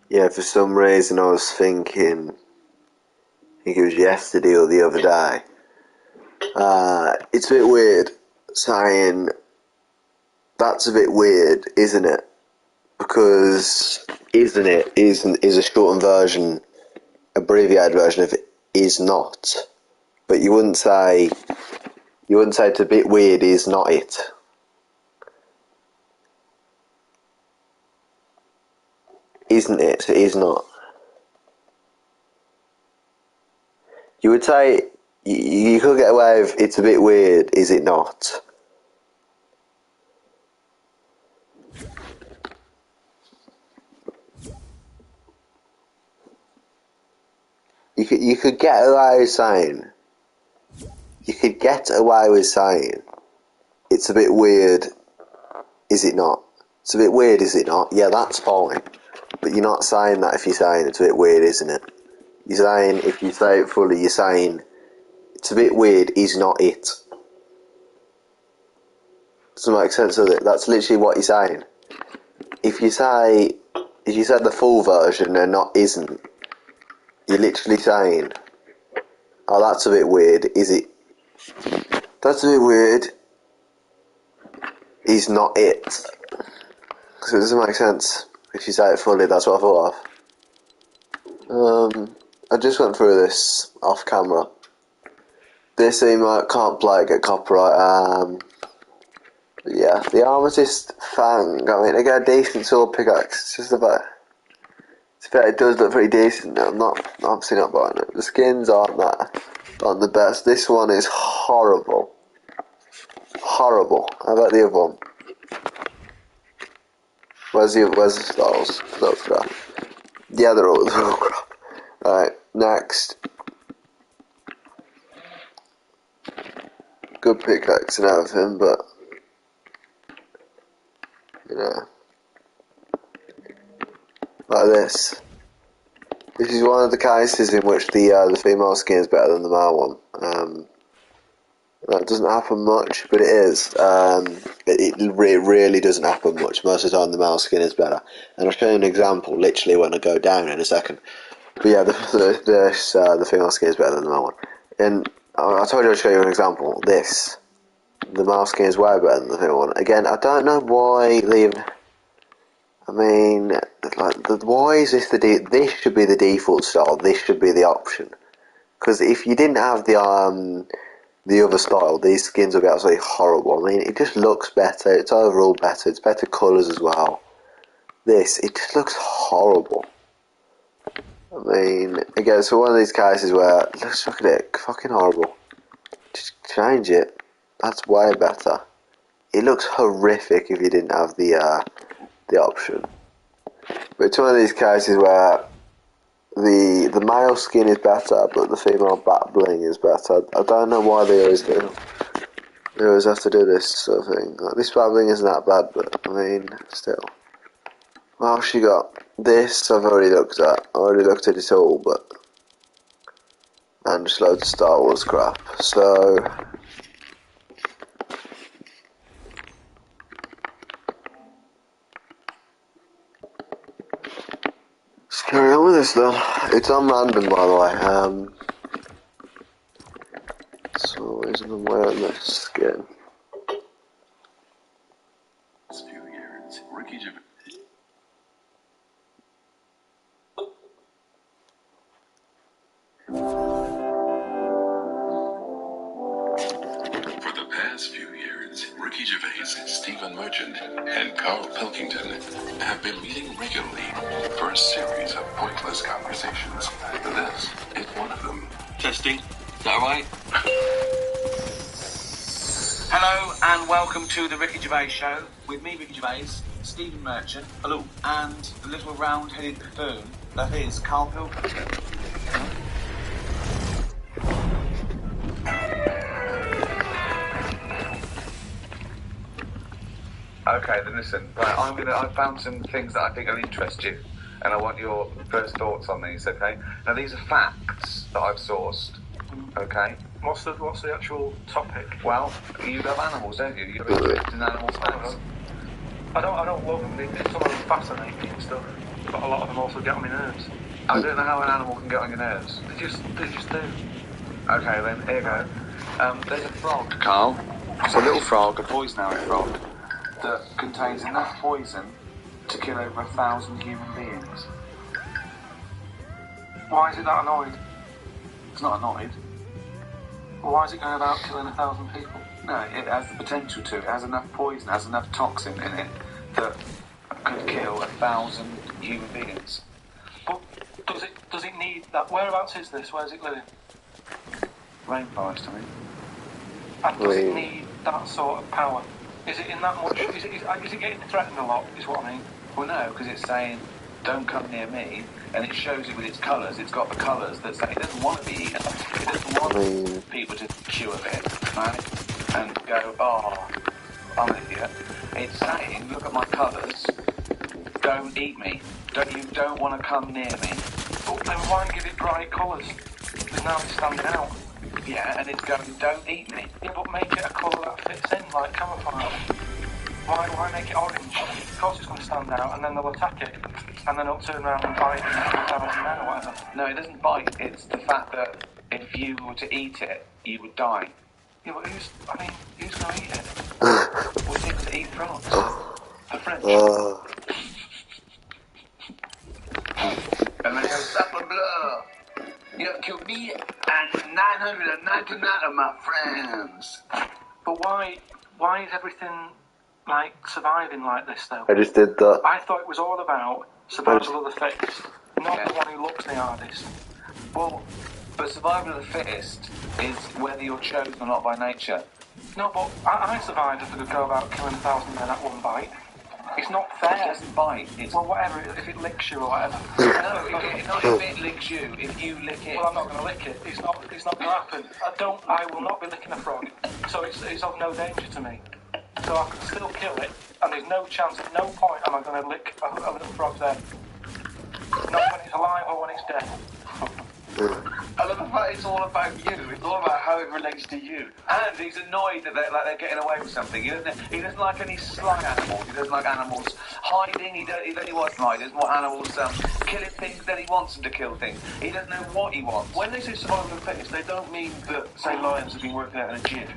Yeah, for some reason I was thinking, I think it was yesterday or the other day. It's a bit weird saying that's a bit weird, isn't it? Because isn't it is a shortened version, abbreviated version of is not. But you wouldn't say it's a bit weird is not it. Isn't it? It is not. You would say you could get away with it's a bit weird, is it not? You could get away with saying it's a bit weird, is it not? It's a bit weird, is it not? Yeah, that's fine. But you're not saying that if you're saying it's a bit weird, isn't it? You're saying, if you say it fully, you're saying it's a bit weird, is not it? Doesn't make sense, does it? That's literally what you're saying. If you said the full version and not isn't, you're literally saying, oh, that's a bit weird, is it? That's a bit weird, is not it? So it doesn't make sense if you say it fully. That's what I thought of. I just went through this off camera. This email can't play, get copyright. Yeah, the Amethyst Fang. I mean, I get a decent sword pickaxe. It's just about. It does look pretty decent. I'm obviously not buying it. The skins aren't the best. This one is horrible. Horrible. How about the other one? Where's the styles? That's crap. Yeah, they're all crap. Alright, next. Good pickaxe and everything, but like this. This is one of the cases in which the female skin is better than the male one. That doesn't happen much, but it is. It really doesn't happen much. Most of the time, the male skin is better. And I'll show you an example, literally, when I go down in a second. But yeah, the female skin is better than the male one. And I told you I'd show you an example. The male skin is way better than the female one. Again, I don't know why why is this this should be the default style, this should be the option. Because if you didn't have the other style, these skins would be absolutely horrible. I mean, it just looks better, it's overall better, it's better colours as well. It just looks horrible. I mean, again, it's one of these cases where, let's look at it, fucking horrible. Just change it, that's way better. It looks horrific if you didn't have the option. But it's one of these cases where the male skin is better, but the female bat bling is better. I don't know why they always do. They always have to do this sort of thing. Like, this bat bling isn't that bad, but I mean, still. Well, she got this. I've already looked at. I already looked at it all, but and just loads of Star Wars crap. So. Let's carry on with this then. It's on random, by the way. It's always I'm wearing this skin. For the past few years, Ricky Gervais, Stephen Merchant, and Carl Pilkington have been meeting regularly for a series of pointless conversations. This is one of them. Testing. Is that alright? Hello and welcome to the Ricky Gervais Show with me, Ricky Gervais, Stephen Merchant, hello, and the little round-headed buffoon that is Carl Pilkington. Okay, then listen. Right, I found some things that I think will interest you, and I want your first thoughts on these. Okay. Now these are facts that I've sourced. Okay. What's the actual topic? Well, you love animals, don't you? You're interested in animals' facts. I don't love them. Some of them fascinating stuff. but a lot of them also get on my nerves. I don't know how an animal can get on your nerves. They just do. Okay, then, here you go. There's a frog, Carl. It's a little frog, a poison-arrow frog, that contains enough poison to kill over 1,000 human beings. Why is it that annoyed? It's not annoyed. Well, why is it going about killing 1,000 people? No, it has the potential to. It has enough poison, has enough toxin in it that could kill 1,000 human beings. But does it need that? Whereabouts is this? Where's it living? Rainforest, I mean. And does it need that sort of power? Is it in that much? Is it getting threatened a lot? Is what I mean. Well, no, because it's saying, don't come near me, and it shows it with its colours. It's got the colours that say it doesn't want to be eaten. It doesn't want people to chew a bit, right? And go, oh, I'm an idiot. It's saying, look at my colours, don't eat me. You don't want to come near me. But then why give it bright colours? Because now it's standing out. Yeah, and it's going, don't eat me. Yeah, but make it a colour that fits in, like camouflage. Why make it orange? Of course it's going to stand out, and then they'll attack it, and then it'll turn around and bite and kill 1,000 men or whatever. No, it doesn't bite. It's the fact that if you were to eat it, you would die. Yeah, but who's going to eat it? We seem to eat frogs. The French. And they go, Supper blah. You have killed me and 999 of my friends. But why is everything like surviving like this though? I just did that. I thought it was all about survival of the fittest, not the one who looks the hardest. Well, but survival of the fittest is whether you're chosen or not by nature. No, but I survived if I could go about killing 1,000 men at one bite. It's not fair. It doesn't bite. It's... Well, whatever, if it licks you or whatever. No, not if it licks you, if you lick it. Well, I'm not going to lick it. It's not going to happen. I will not be licking a frog. So it's of no danger to me. So I could still kill it, and there's no chance, at no point am I going to lick a little frog's head. Not when it's alive or when it's dead. I love the fact it's all about you. It's all about how it relates to you. And he's annoyed that they're getting away with something. He doesn't like any sly animals. He doesn't like animals hiding. He only wants to hide. He doesn't want animals killing things. Then he wants them to kill things. He doesn't know what he wants. When they say survival of the fittest, they don't mean that, say, lions have been working out in a gym.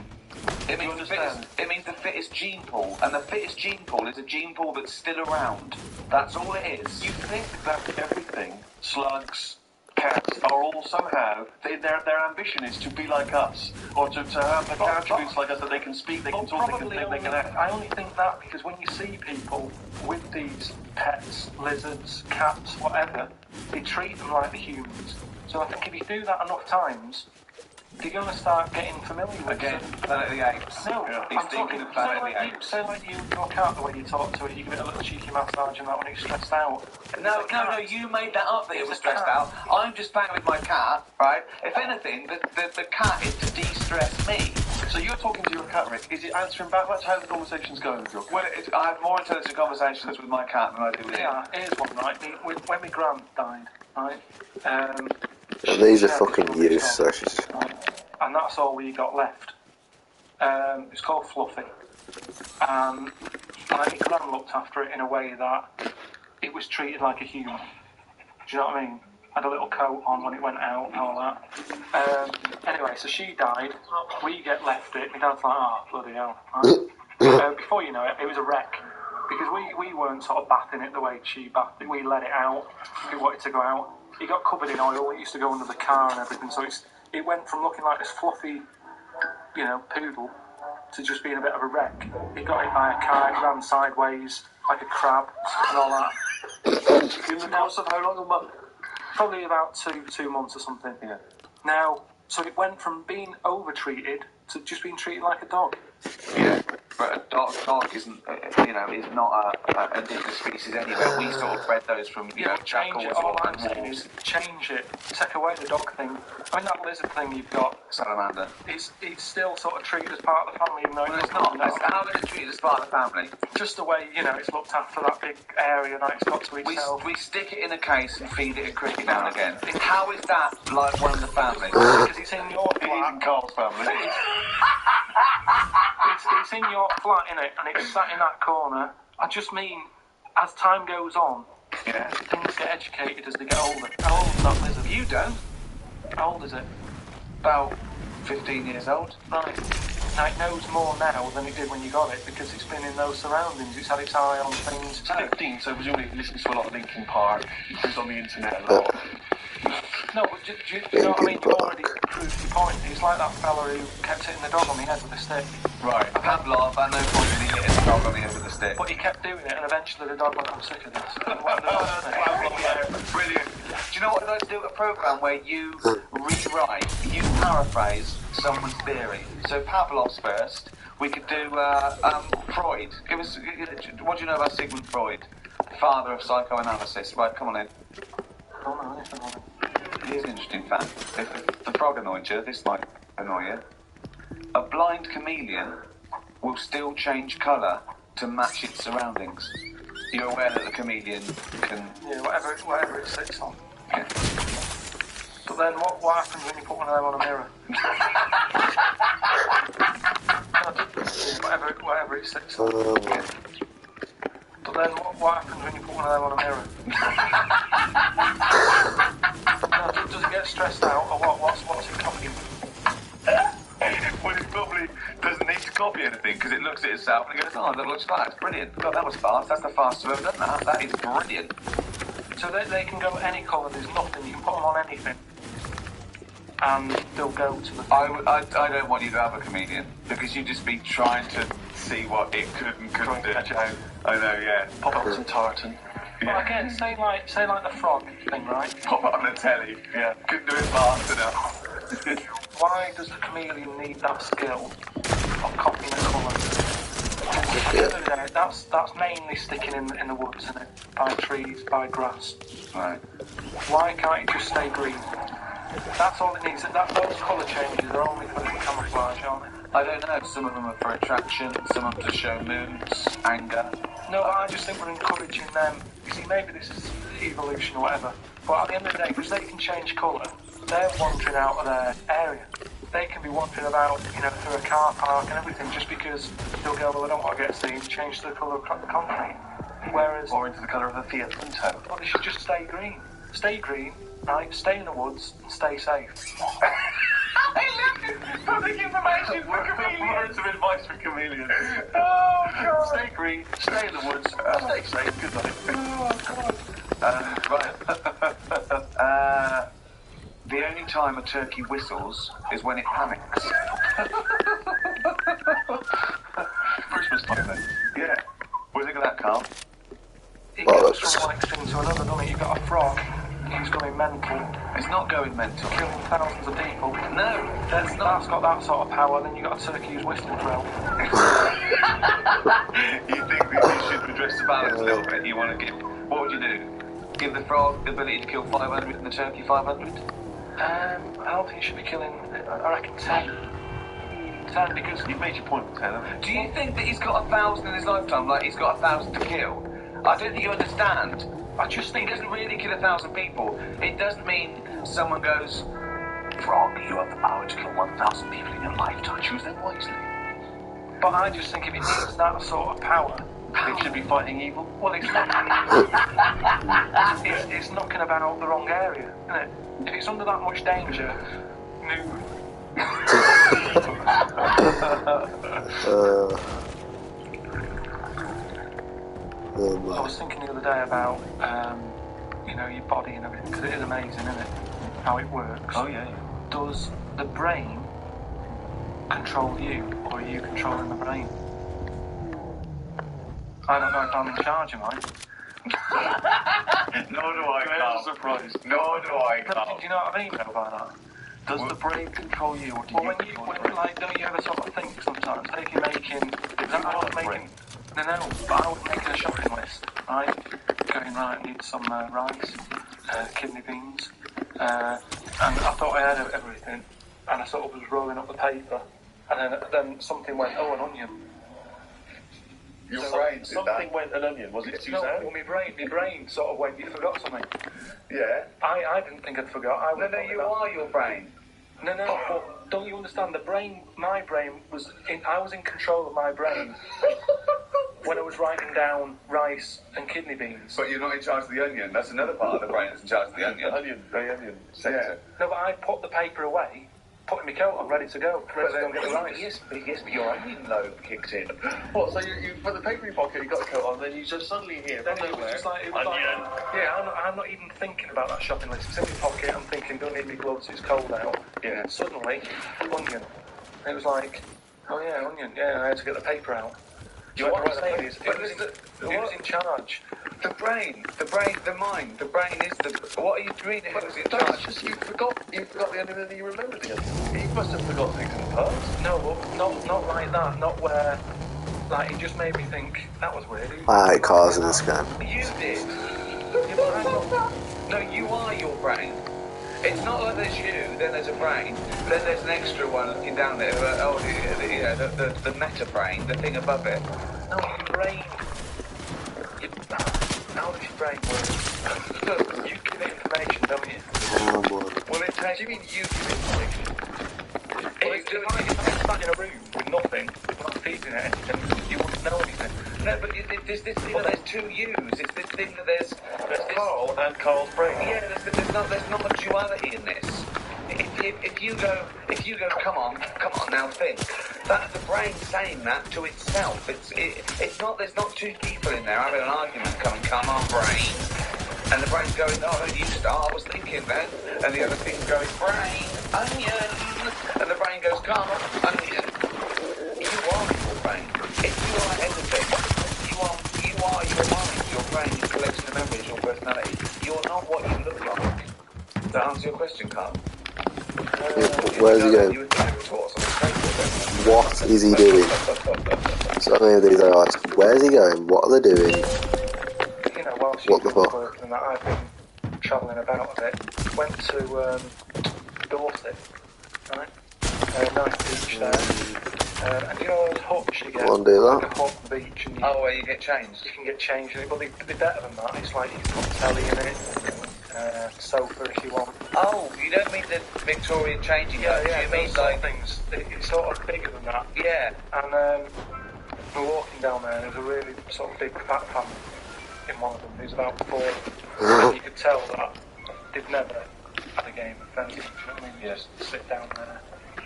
It means the fittest gene pool, and the fittest gene pool is a gene pool that's still around. That's all it is. You think that everything, slugs, cats, are all somehow, their ambition is to be like us, or to have the attributes like us, that they can speak, they can talk, they can think, they can act. I only think that because when you see people with these pets, lizards, cats, whatever, they treat them like the humans. So I think if you do that enough times, you're going to start getting familiar with Again, Planet of the Apes. No, He's I'm thinking talking, of Planet of the Apes. say like you, your cat, the way you talk to it, you give it a little cheeky massage and that when it's stressed out. No, you made that up that it was stressed out. I'm just playing with my cat, right? If anything, the cat is to de-stress me. So you're talking to your cat, Rick. Is it answering back? That's how the conversation's going with your cat. Well, I have more intelligent conversations with my cat than I do with him. Yeah, here's one, right? When my gran died, right? These are fucking useless. And that's all we got left. It's called Fluffy. And my gran looked after it in a way that it was treated like a human. Do you know what I mean? Had a little coat on when it went out and all that. Anyway, so she died. We get left it. My dad's like, oh, bloody hell. Right? Before you know it, it was a wreck. Because we weren't sort of bathing it the way she bathed it. We let it out. We wanted to go out. It got covered in oil. It used to go under the car and everything. So it went from looking like this fluffy, poodle to just being a bit of a wreck. It got hit by a car. It ran sideways like a crab and all that. In the course of how long a month? Probably about two months or something. Yeah. Now, so it went from being over-treated to just being treated like a dog. Yeah, but a dog isn't, is not a indigenous species anywhere. We sort of bred those from, change it. All I'm saying is change it. Take away the dog thing. I mean, that lizard thing you've got, salamander. It's still sort of treated as part of the family, even though It's not. How is it treated as part of the family? Just the way, it's looked after that big area that it's got to itself. We stick it in a case and feed it a cricket now and again. How is that like one of the families? Because it's in your flat. It is in Carl's family. It's in your flat, innit? And it's sat in that corner. I just mean, as time goes on, Yeah. Things get educated as they get older. How old is that lizard? You don't. How old is it? About 15 years old. Right. Now it knows more now than it did when you got it because it's been in those surroundings. It's had its eye on things. It's 15, so presumably it listens to a lot of Linkin Park. It's on the internet a lot. No, but do you know what I mean? You've already proved your point. It's like that fella who kept hitting the dog on the head with a stick. Right. Pavlov had no point in hitting the dog on the head with a stick. But he kept doing it, and eventually the dog went, I'm sick of this. And Brilliant. Do you know what I'd like to do? A programme where you rewrite, you paraphrase someone's theory. So Pavlov's first. We could do Freud. What do you know about Sigmund Freud? Father of psychoanalysis. Right, come on in. Here's an interesting fact. If the frog annoyed you, this might annoy you. A blind chameleon will still change colour to match its surroundings. You're aware that the chameleon can... Yeah, whatever it sits on. Yeah. But then what happens when you put one of them on a mirror? Whatever it sits on. Yeah. But then what happens when you put one of them on a mirror? Does it get stressed out or what? What's it copying? Well, it probably doesn't need to copy anything because it looks at itself and it goes, oh, that looks fast. Brilliant. God, that was fast. That's the fastest I've ever done that. That is brilliant. So they can go any colour, there's nothing, you can put them on anything. And they'll go to the... I don't want you to have a chameleon because you'd just be trying to see what it could and couldn't do. I know, yeah. Pop up some tartan. Yeah. But again, say like the frog thing, right? Pop it on the telly. Yeah. Couldn't do it fast enough. Why does the chameleon need that skill of copying a colour? At the end of the day, that's mainly sticking in the woods, isn't it? By trees, by grass. Right. Why can't it just stay green? That's all it needs. Those colour changes are only for camouflage, aren't they? I don't know. Some of them are for attraction. Some of them to show moods, anger. No, I just think we're encouraging them. You see, maybe this is evolution or whatever. But at the end of the day, because they can change colour, they're wandering out of their area. They can be wandering about, through a car park and everything, just because they'll go, well, I don't want to get seen, change the colour of the concrete. Whereas... Or into the colour of a Fiat Punto. Well, they should just stay green. Stay green, right? Stay in the woods and stay safe. Public information for chameleons. Words of advice for chameleons. Oh, God. Stay green, stay in the woods, stay safe. Good night. Oh, right. The only time a turkey whistles is when it panics. Christmas time then. Yeah. What do you think of that, Carl? It goes from one extreme to another, doesn't it? You've got a frog who's going mental, It's not going mental. killing thousands of people. No, that's not. That's got that sort of power, then you've got a turkey who's whistling for help. You think that you should redress the balance a little bit? You want to give... What would you do? Give the frog the ability to kill 500 and the turkey 500? I don't think you should be killing, I reckon 10. 10 because... You've made your point, Taylor. Do you think that he's got 1,000 in his lifetime, like he's got 1,000 to kill? I don't think you understand. I just think he doesn't really kill 1,000 people. It doesn't mean someone goes, Frog, you have the power to kill 1,000 people in your lifetime. Choose them wisely. But I just think if it needs that sort of power... It should be fighting evil. Well, it's not... it's knocking about the wrong area, isn't it? If it's under that much danger, move. I was thinking the other day about, your body and everything, because it is amazing, isn't it? How it works. Oh, yeah. Does the brain control you, or are you controlling the brain? I don't know if I'm in charge of mine. Nor do I, Carl. Surprise. Nor do I, Do Carl. you know what I mean by that? Does the brain control you, or do Well, you when control the brain? don't you ever sort of think sometimes, like you're making... I was making... No, but I was making a shopping list, right? Going, right, I need some rice, kidney beans, and I thought I had everything, and I sort of was rolling up the paper, and then something went, oh, an onion. Your brain did Something that. went an onion, was it No, Suzanne? well, my brain sort of went, you forgot something. Yeah. I didn't think I'd forgot. No, you are your brain. No, but don't you understand? My brain was I was in control of my brain. when I was writing down rice and kidney beans. But you're not in charge of the onion. That's another part of the brain that's in charge of the onion. The onion sector. No, but I put the paper away, putting my coat on, ready to go and get the rice. Yes, but your onion lobe kicked in. What, so you put the paper in your pocket, you got the coat on, then you just suddenly hear Then from it was nowhere, just like, onion. I'm not even thinking about that shopping list. It's in my pocket, I'm thinking, don't need me gloves, it's cold out. Yeah. Suddenly, onion. It was like, oh yeah, onion, yeah, I had to get the paper out. What I'm saying is, is, it was in charge. The brain, the mind, the brain is the. What are you reading? But that's just, you forgot the onion and then you remembered the onion. You must have forgotten things in the past. No, not like that, not where, like, it just made me think, that was weird. I hate cars in this game. You did. Yeah, but I'm not- No, you are your brain. It's not like there's you, then there's a brain, then there's an extra one looking down there. The meta brain, the thing above it. No, your brain. How does your brain work? Look, you give it information, don't you? Oh, boy. Well, it takes. Do you mean you give information? If I sat in a room with nothing, not feeding it anything, you wouldn't know anything. No, but there's this thing that there's two yous. It's this thing that there's Carl and Carl's brain. Yeah, there's not a duality in this. If you go, come on, now think. That's the brain saying that to itself. It's not. There's not two people in there having an argument. Come on, brain. And the brain's going, oh, you start. I was thinking then. And the other thing's going, brain, onion. And the brain goes, come on, onion. You are your brain. If you are anything, you are your mind, your brain, your collection of memories, your personality. You're not what you look like. Does that answer your question, Carl? Where's he going? You were doing a tour, What is he doing? So many of these I ask, where's he going? What are they doing? You know, whilst What you've the been fuck? working and that, I've been travelling about a bit. Went to Dorset, right? Nice beach there. And you know those huts you get? Go on, do that. Like a hut on the beach and Oh, where you get changed? you can get changed in it, but they're better than that. It's like you can put telly in it, sofa if you want. Oh, you don't mean the Victorian changing rooms, you mean those sort of like... things. It's sort of bigger than that. Yeah. And we're walking down there, and there's a really sort of big fat family in one of them. There's about four. And you could tell that they've never had a game of fencing. You know what I mean? You just sit down there,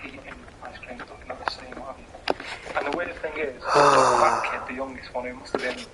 eating ice cream, looking at the sea, what have you. And the weird thing is, that kid, the youngest one, who must have been...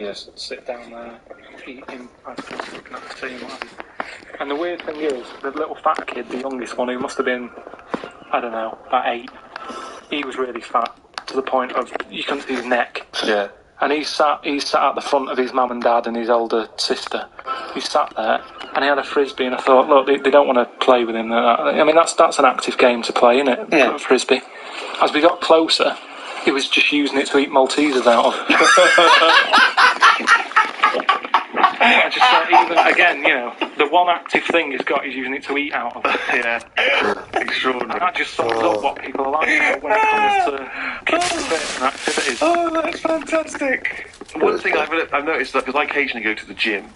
just sit down there, eating, I don't know, looking at the team, what have you. And the weird thing is, the little fat kid, the youngest one, who must have been, I don't know, about 8, he was really fat, to the point of, you couldn't see his neck. Yeah. And he sat at the front of his mum and dad and his older sister. He sat there, and he had a frisbee, and I thought, look, they don't want to play with him. I mean, that's an active game to play, isn't it? Yeah. Frisbee. As we got closer, he was just using it to eat Maltesers out of. I just even again, you know, the one active thing he's got is using it to eat out of. Yeah. Extraordinary. And that just sums up what people are like, you know, when it comes to keeping fit and activities. Oh, that's fantastic. One thing I've noticed that because I occasionally go to the gym,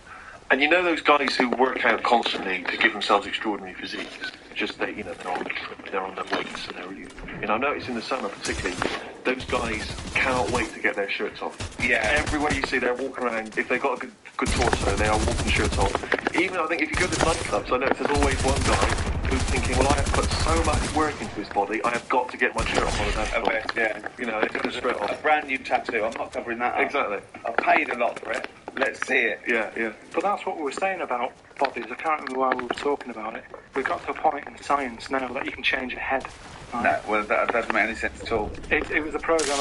and you know those guys who work out constantly to give themselves extraordinary physiques, just they're on their weights and they're really, you know, I noticed in the summer particularly, those guys cannot wait to get their shirts off. Yeah. Everywhere you see, they're walking around. If they've got a good torso, they are walking shirts off. Even I think if you go to nightclubs, I notice there's always one guy who's thinking, well, I have put so much work into this body, I have got to get my shirt off on the dance floor. Yeah. You know, it's just straight A off. brand new tattoo. I'm not covering that up. Exactly. I've paid a lot for it. Let's see it. Yeah, yeah. But that's what we were saying about bodies. I can't remember why we were talking about it. We've got to a point in science now that you can change your head. Right? No, well, that doesn't make any sense at all. It was a program,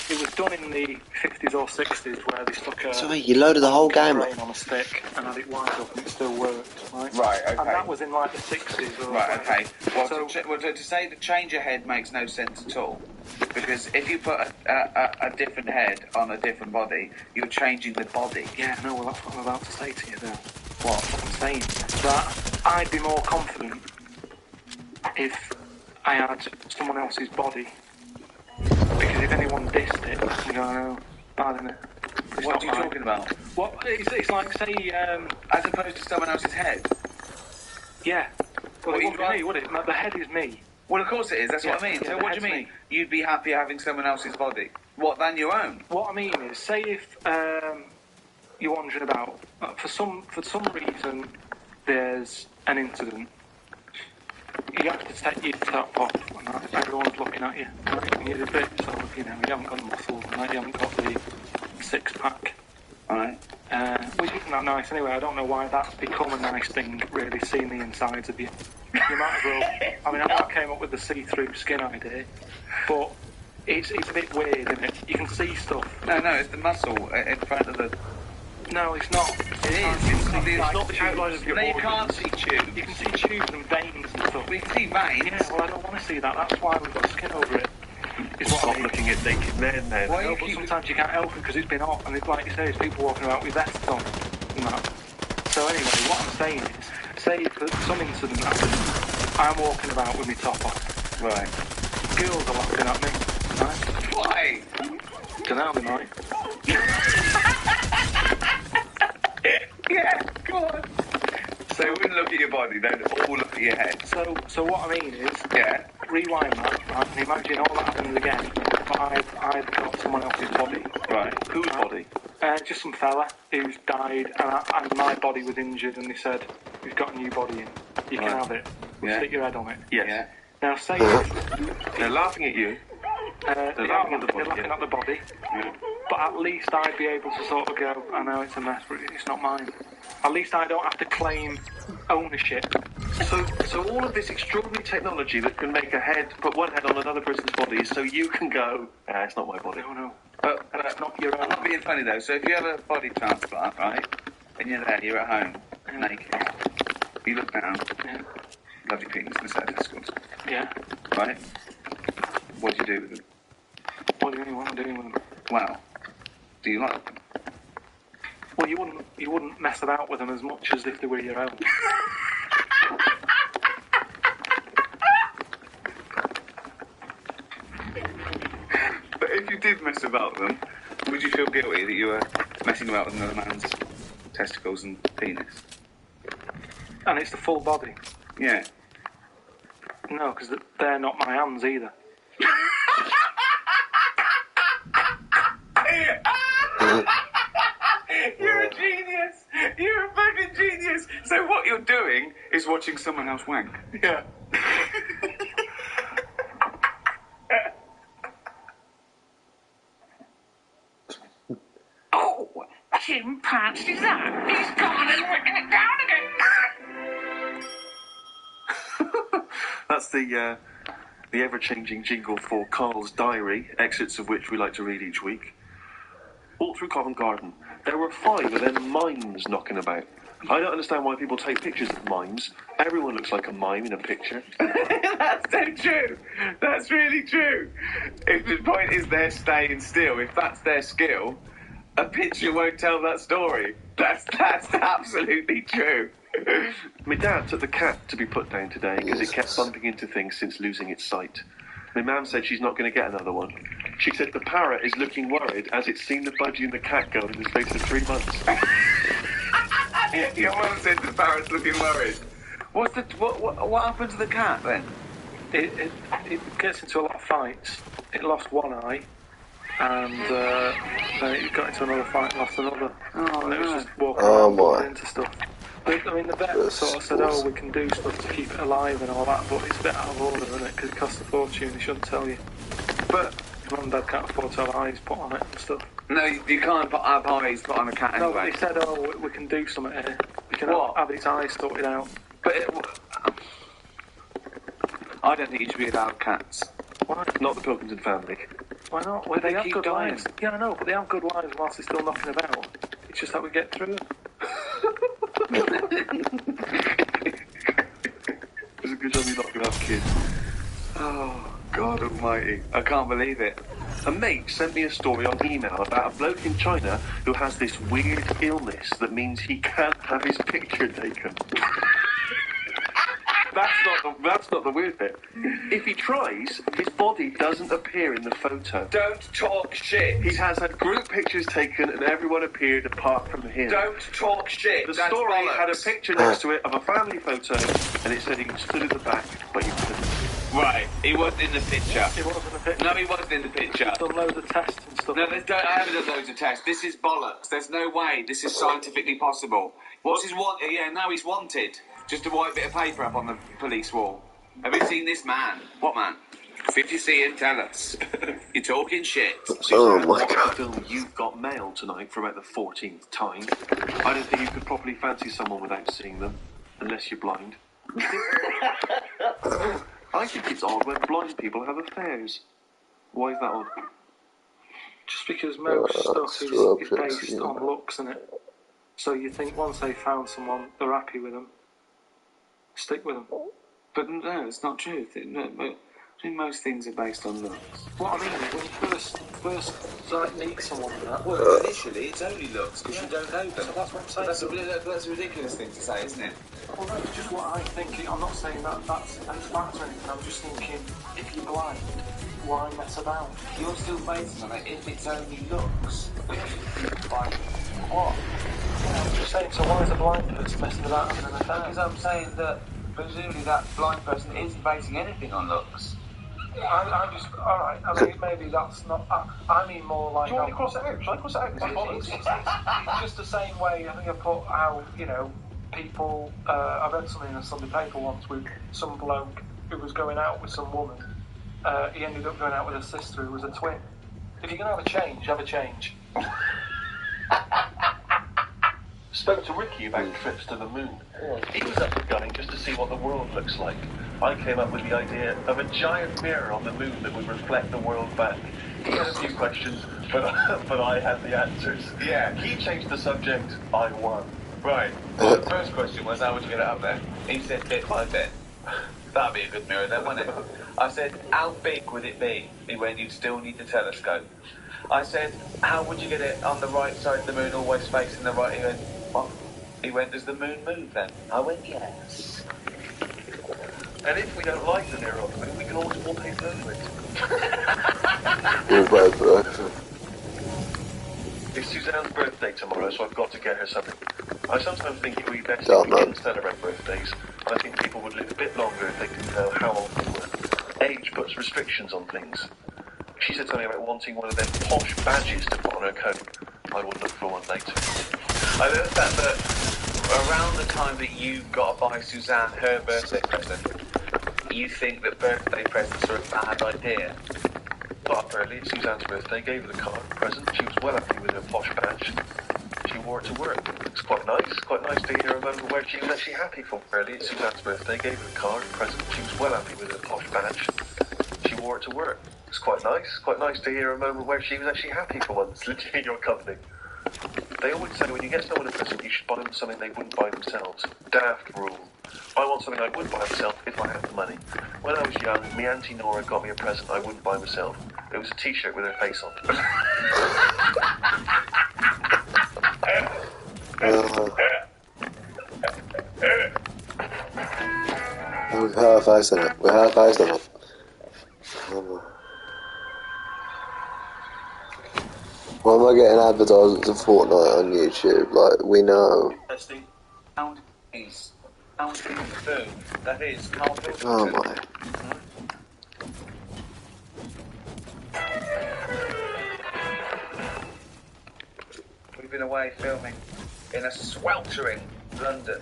it was done in the 50s or 60s where they stuck a... Sorry, you loaded the whole game up. brain on a stick and had it wind up and it still worked, right? Right, okay. And that was in like the 60s. Or Right, like, okay. Well, so, to say that change your head makes no sense at all. Because if you put a different head on a different body, you're changing the body. yeah, no, well, that's what I'm about to say to you there. What I'm saying, that I'd be more confident if I had someone else's body. Because if anyone dissed it, you go, no, bad, innit? It's What not are you mine. talking about? What? It's like, say, As opposed to someone else's head? yeah. Well, What it you wouldn't be me, would it? The head is me. Well, of course it is. That's what I mean. Yeah, So the what do you head's mean? me. You'd be happy having someone else's body? What, than your own? What I mean is, say if you're wandering about, for some reason, there's an incident. You have to take your top off, and everyone's looking at you. Right? And you're a bit sort of, you know, you haven't got the muscles, and you haven't got the six-pack. Alright. Which isn't that nice anyway. I don't know why that's become a nice thing, really, seeing the insides of you. You might as well... I mean, I came up with the see-through skin idea, but it's a bit weird, isn't it? You can see stuff. No, it's the muscle in front of the... No, it's not. It is. It's not the outline of your No, you organs. can't see tubes. You can see tubes and veins and stuff. We can see veins. Yeah, well, I don't want to see that. That's why we've got skin over it. Is what I Stop mean. looking at naked men then. Why No, you but keep... sometimes you can't help it because it's been hot, and it's like you say, there's people walking about with vests on and that. So anyway, what I'm saying is, say if some incident happens, I'm walking about with my top off. Right. Girls are laughing at me. Right? Why? Don't know, they might. Yeah, go on. So we wouldn't look at your body, they'd all look at your head. So what I mean is, Yeah. rewind that, right, and imagine all that happens again, but I've got someone else's body. Right. Whose body? Just some fella who's died, and my body was injured, and they said, we've got a new body in. You can Right. have it. We'll Yeah. stick your head on it. Yes. Yeah. Now, say They're laughing at you. they're laughing at the body, laughing yeah. at the body, but at least I'd be able to sort of go, I know it's a mess, but it's not mine. At least I don't have to claim ownership. So all of this extraordinary technology that can make put one head on another person's body is so you can go, it's not my body. No. But That's not your I'm own. not being funny though. So if you have a body transplant, right, and you're there, you're at home, naked, you look down, Yeah. lovely penis and set of testicles, Yeah. right? What do you do with them? What do you mean, what am I doing with them? Well, do you like them? Well, you wouldn't mess about with them as much as if they were your own. But if you did mess about with them, would you feel guilty that you were messing about with another man's testicles and penis? And it's the full body. Yeah. No, because they're not my hands either. You're a genius! You're a fucking genius! So what you're doing is watching someone else wank. Yeah. Oh! can't do that. He's gone and written it down again. That's the ever-changing jingle for Carl's diary, excerpts of which we like to read each week. All through Covent Garden, there were 5 of them mimes knocking about. I don't understand why people take pictures of mimes. Everyone looks like a mime in a picture. That's so true. That's really true. If the point is they're staying still, if that's their skill, a picture won't tell that story. That's absolutely true. My dad took the cat to be put down today because it kept bumping into things since losing its sight. My mum said she's not going to get another one. She said the parrot is looking worried as it's seen the budgie and the cat go in the space of 3 months. Your mum said the parrot's looking worried. What happened to the cat then? It gets into a lot of fights. It lost one eye, and then it got into another fight and lost another. And it was just walking around into stuff. But, I mean, the vet sort of said, we can do stuff to keep it alive and all that, but it's a bit out of order, isn't it? Because it costs a fortune, they shouldn't tell you. But Mum and Dad can't afford to have eyes put on it and stuff. No, you can't have eyes put on a cat anyway. No, they said, we can do something here. We can have its eyes sorted out. But I don't think you should be allowed cats. Why? Not the Pilkington family. Why not? Well, they have keep good dying. lives. Yeah, I know, but they have good lives whilst they're still knocking about. It's just that we get through them. It's a good job you're not going to have kids. Oh, God almighty. I can't believe it. A mate sent me a story on email about a bloke in China who has this weird illness that means he can't have his picture taken. That's not the weird bit. If he tries, his body doesn't appear in the photo. Don't talk shit. He has had group pictures taken and everyone appeared apart from him. Don't talk shit. The That's story bollocks. had a picture next to it of a family photo and it said he stood at the back, but he couldn't. Right, he wasn't in the picture. It wasn't a picture. No, he wasn't in the picture. I've done loads of tests and stuff. No, I haven't done loads of tests. This is bollocks. There's no way this is scientifically possible. What's his want? Yeah, now he's wanted. Just a white bit of paper up on the police wall. Have you seen this man? What man? If you see him, tell us. You're talking shit. Oh my God. God. Film You've Got Mail tonight for about the 14th time. I don't think you could properly fancy someone without seeing them, unless you're blind. I think it's odd when blind people have affairs. Why is that odd? Just because most stuff is based on looks, isn't it? So you think once they found someone, they're happy with them, stick with them. But no, it's not true. No, but I think most things are based on looks. What I mean is when you first like, meet someone and that, Well, initially it's only looks because you don't know them. So that's what I'm saying. That's a ridiculous thing to say, isn't it? Well, no, it's just what I think. I'm not saying that's bad or anything. I'm just thinking, if you're blind, why mess about? You're still basing on it if it's only looks. Like, what? Yeah, I'm just saying, so why is a blind person messing about having an affair? Because I'm saying that presumably that blind person isn't basing anything on looks. I'm just, alright, I mean, maybe that's not, I mean more like... Do you want me to cross it out? Shall I cross it out? It's just the same way, I think I put how, people, I read something in a Sunday paper once with some bloke who was going out with some woman. He ended up going out with a sister who was a twin. If you're going to have a change. Spoke to Ricky about trips to the moon. He was up for gunning just to see what the world looks like. I came up with the idea of a giant mirror on the moon that would reflect the world back. He had a few questions, but I had the answers. Yeah. He changed the subject, I won. Right. Well, the first question was, how would you get it up there? He said bit by bit. That'd be a good mirror then, wouldn't it? I said, how big would it be? He went, you'd still need the telescope. I said, how would you get it on the right side of the moon, always facing the right? He went, what? He went, does the moon move then? I went, yes. And if we don't like the mirror on the moon, we can always wallpaper over it. It's Suzanne's birthday tomorrow, so I've got to get her something. I sometimes think it would be better if we didn't celebrate birthdays. I think people would live a bit longer if they could know how old they were. Age puts restrictions on things. She said something about wanting one of them posh badges to put on her coat. I will look for one later. I learned that around the time that you got to buy Suzanne her birthday present, you think that birthday presents are a bad idea. But apparently it's Suzanne's birthday, gave her the card, present. She was well happy with her posh badge. She wore it to work. It's quite nice to hear a moment where she was actually happy for early. It's Suzanne's birthday, gave her a card, present. She was well happy with her posh badge. She wore it to work. It's quite nice to hear a moment where she was actually happy for once, living in your company. They always say when you get someone a present, you should buy them something they wouldn't buy themselves. Daft rule. I want something I would buy myself if I had the money. When I was young, my Auntie Nora got me a present I wouldn't buy myself. It was a t-shirt with her face on it. We've half-iced on it. We're half-iced on it. Why am I getting advertisements of Fortnite on YouTube? Like, we know. Testing. Sound is. Sound confirmed. That is Carl Pilkington. Oh my. We've been away filming in a sweltering London.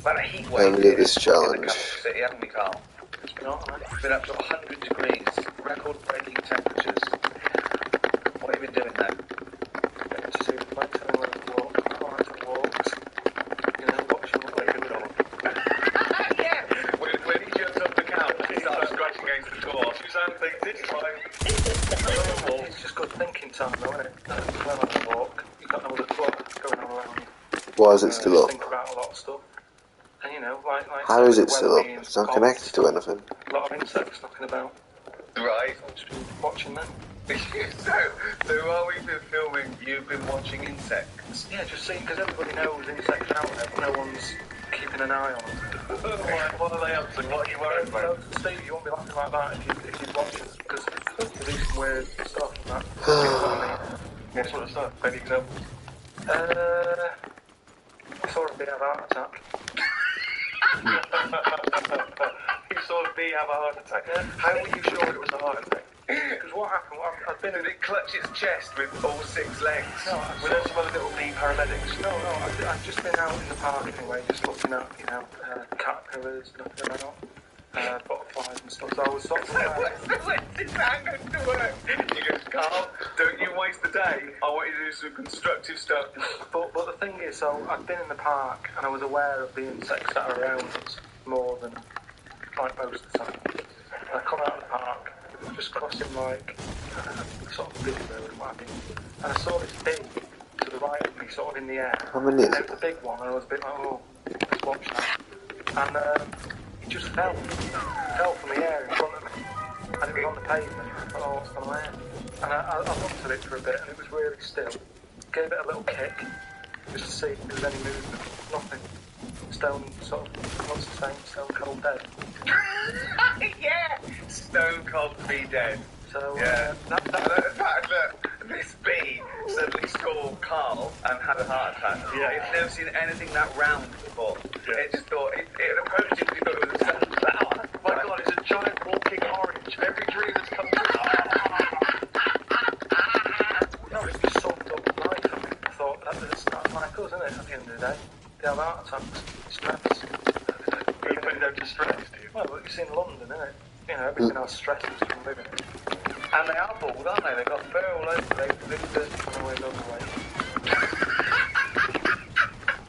About a heat Let wave me get this in the challenge. capital city, haven't we, Carl? It's been up to 100 degrees, record-breaking temperatures. What have you been doing there? To see the place, I want to walk, walks, watching what they do it all. Yeah! When he jumps off the couch, he starts scratching against the door. Suzanne thinks it's fine. It's just good thinking time, though, isn't it? When on a walk, you've got no other thought going on around you. Why is it still Just up? think about a lot of stuff. And like How is it the still weather up? being It's not hot connected and to stuff. anything. A lot of insects knocking about. Right. I've just been watching them. so while we've been filming, you've been watching insects. Yeah, just seeing, because everybody knows insects are out there, but no one's keeping an eye on them. What are they up to? What are you worried about? So, Steve, you won't be laughing like that if you're watching, because they do some weird stuff and that. What sort of stuff? Any examples? I saw a bee have a heart attack. You saw a bee have a heart attack. Yeah. How were you sure it was a heart attack? Because what happened, I've been in Did it clutch its chest with all 6 legs? No, Were there some other little bee paramedics? No, I've just been out in the park anyway, just looking at, caterpillars, nothing about, butterflies and stuff. So I was sort of What's this angle to work? He goes, Carl, don't you waste the day. I want you to do some constructive stuff. But the thing is, so I've been in the park and I was aware of the insects that are around us more than like most of the time. And I come out of the park, just crossing sort of big road and what have you, and I saw this bee to the right of me, sort of in the air. How many is And it? it was a big one, and I was a bit like, oh, let's watch that. And it just fell from the air in front of me, and it was on the pavement. I thought, oh, what's going on there? And I looked at it for a bit, and it was really still. Gave it a little kick, just to see if there was any movement. Nothing. Stone, sort of, what's the same? Stone cold dead. Yeah! Stone cold bee dead. So, Yeah. that In fact, look, this bee suddenly saw Carl and had a heart attack. Yeah. It's never seen anything that round before. Yeah. It just thought, it approached him because he thought it was a sunflower. My God, it's a giant walking orange. Every dream has come true. no, it just summed up life. I thought, that's like us, isn't it, at the end of the day? They have heart attacks, stress. You put it down to stress, do you? Well, it's in London, isn't it? Everything has stresses from living. And they are bald, aren't they? They've got fur all over. They lose their... Always on the way.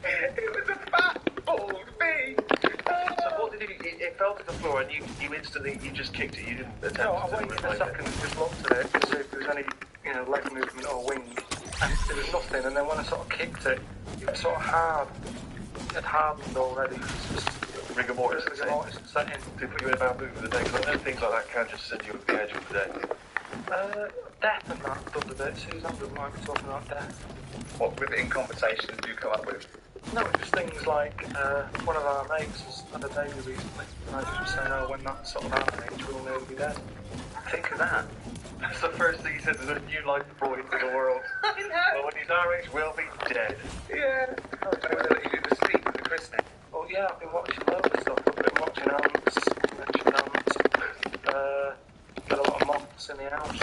It was a fat, bald bee. So what did you... It fell to the floor and you instantly... You just kicked it. You didn't attempt No, I to... waited a second and just looked at it to see if there was any, leg movement or wing. And there was nothing. And then when I sort of kicked it, it was sort of hard. It had hardened already. It was just... Rigor mortis. Rigor mortis setting. To put you in a bad mood for the day. Because I know things like that can just send you over the edge of the day. Death and that does a bit. Suzanne doesn't like me talking about death. What with in conversations do you come up with? No, just things like one of our mates has had a baby recently, and I just was saying, oh, when that's sort of our age, we'll nearly be dead. Think of that. That's the first thing he says is a new life brought into the world. I know. Well, when he's our age, we'll be dead. Yeah. Oh, so you do the speak for the christening. Well, yeah, I've been watching loads of stuff. I've been watching ants, got a lot of moths in the house.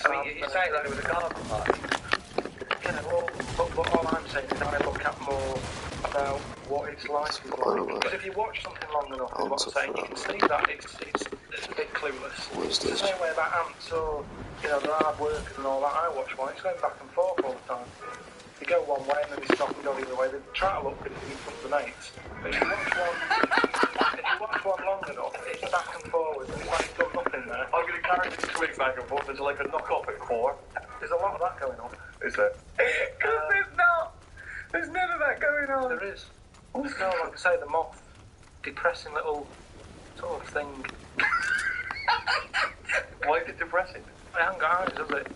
I mean, you say it like it was a garden party. Yeah, well, but all I'm saying is I look at more about what its life is like. Because if you watch something long enough, is what I'm saying, you can see that it's a bit clueless. What is It's the this? same way about ants or you know, they're hard workers and all that. I watch one, it's going back and forth all the time. They go one way and then they stop and go the other way. They try to look good in front of the mates. But if you watch one long enough, it's back and forwards and it's like you've done nothing there. I'm going to carry this swing back and forth. There's like a knock-off at core. There's a lot of that going on. Is there? Because there's not. There's none of that going on. There is. There's no, like I say, the moth, depressing little sort of thing. Why is it depressing? I haven't got eyes, does it?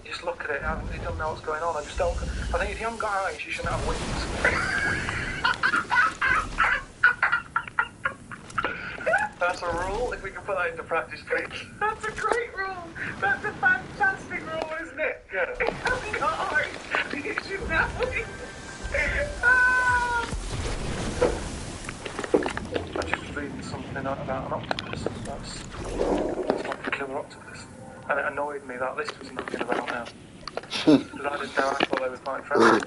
You just look at it, you don't know what's going on. I just don't. I think if you haven't got eyes, you shouldn't have wings. That's a rule. If we can put that into practice, please. That's a great rule. That's a fantastic rule, isn't it? Yeah. If you haven't got eyes, you shouldn't have wings. I just reading something about an octopus. That's like a killer octopus. And it annoyed me that this was knocking about now. Because I didn't know, I thought they were quite friendly.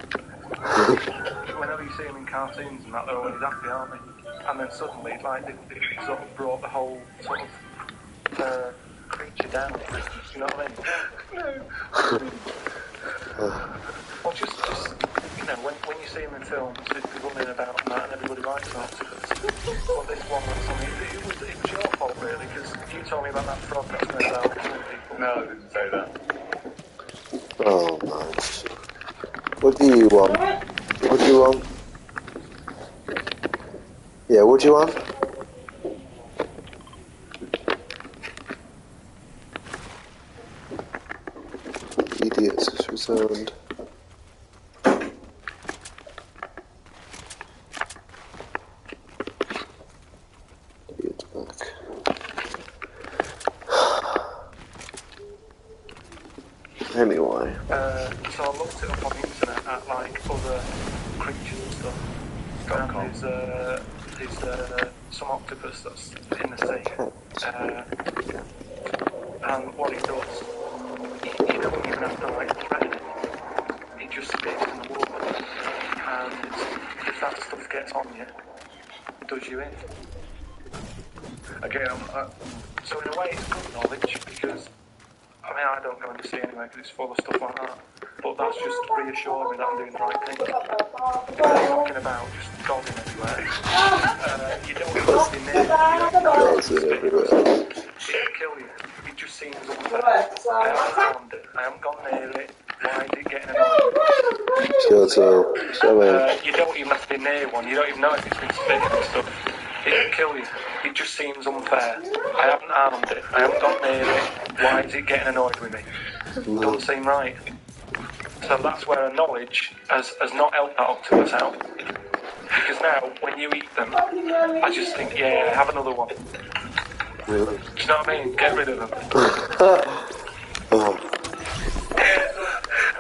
Whenever you see them in cartoons and that, they're always happy, aren't they? And then suddenly, like, they sort of brought the whole sort of creature down. You know what I mean? No. Well, just you know, when you see them in films, they're running about and that, and everybody likes octopus. Well, this one was something, it was your fault, really, because you told me about that frog that's made out of some people. No, I didn't say that. Oh man. What do you want? What do you want? Yeah, what do you want? Idiots has returned. Idiot's back. Anyway. So I looked it up on the internet at like other creatures and stuff. And there's some octopus that's in the sea. And what it does, you don't even have to like threaten it. It just spits in the water. And if that stuff gets on you, it does you in. Again, So in a way it's good knowledge because, I mean, I don't go in the sea anyway because it's full of stuff like that. But that's just reassuring me that I'm doing the right thing. Talking about just dogging everywhere. You don't even have to be near it. Dogs are everywhere. It'll kill you. It just seems unfair. I haven't harmed it. I haven't gone near it. Why is it getting annoyed? Shut up. Shut up. You don't even have to be near one. You don't even know if it's been spitting and stuff. It'll kill you. It just seems unfair. I haven't harmed it. I haven't gone near it. Why is it getting annoyed with me? Doesn't seem right. So that's where knowledge has not helped that octopus out. Because now, when you eat them, I just think, yeah, have another one. Really? Do you know what I mean? Get rid of them.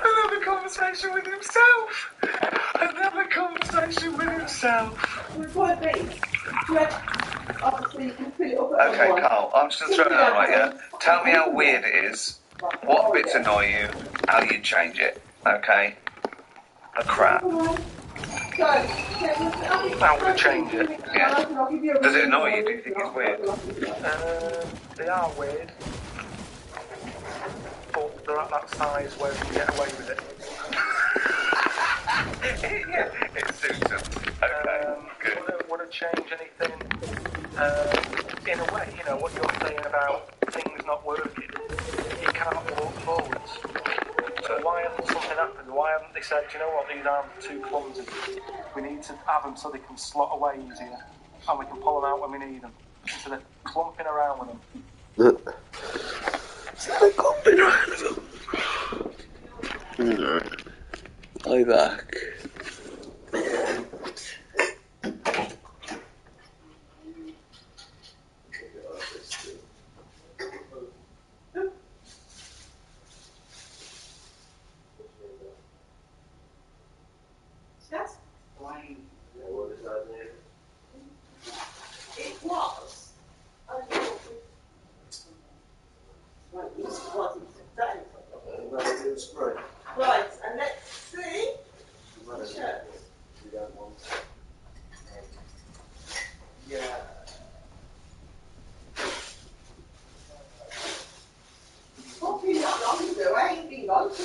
Another conversation with himself. Another conversation with himself. Okay, Carl, I'm just going to throw it out right here. Tell me how weird it is, what bits annoy you, how you change it. Okay? A crap. How to change it. Yeah. Does it annoy you? Do you think it's weird? They are weird. But they're at that size where you can get away with it. Yeah, it suits them. Okay, good. Would it change anything? In a way, you know, what you're saying about things not working, you can't walk forwards. So why hasn't something happened? Why haven't they said, you know what, these aren't too clumsy. We need to have them so they can slot away easier. And we can pull them out when we need them. Instead of clumping around with them. They're clumping around them. I'm back. That's fine. It was. Right, this wasn't today. Right, and let's see. Sure. Yeah. What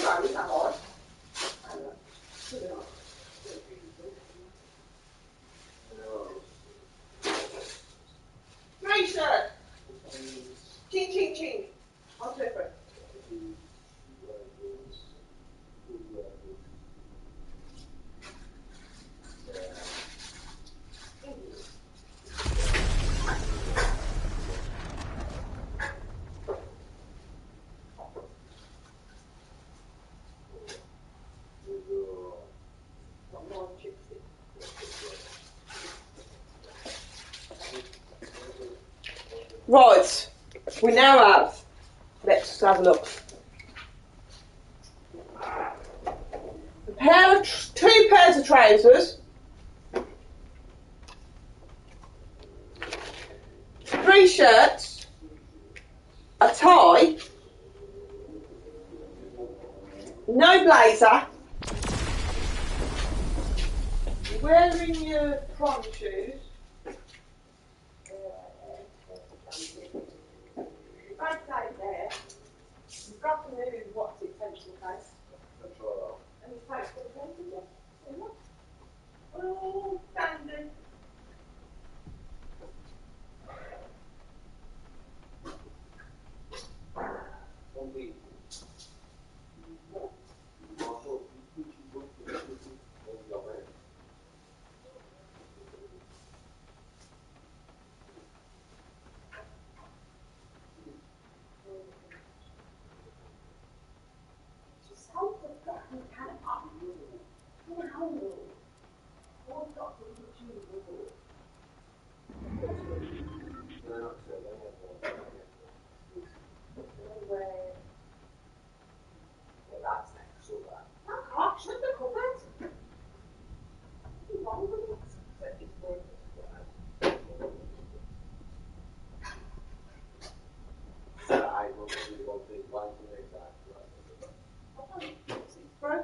around, is that hard? Grey shirt. Ching, ching, ching. I'll do it for it. Right, we now have, let's have a look. Two pairs of trousers, 3 shirts, a tie, no blazer, wearing your prom shoes, bag tape there, you've got the new what's it pencil case, and you take the pencil, oh, dandy.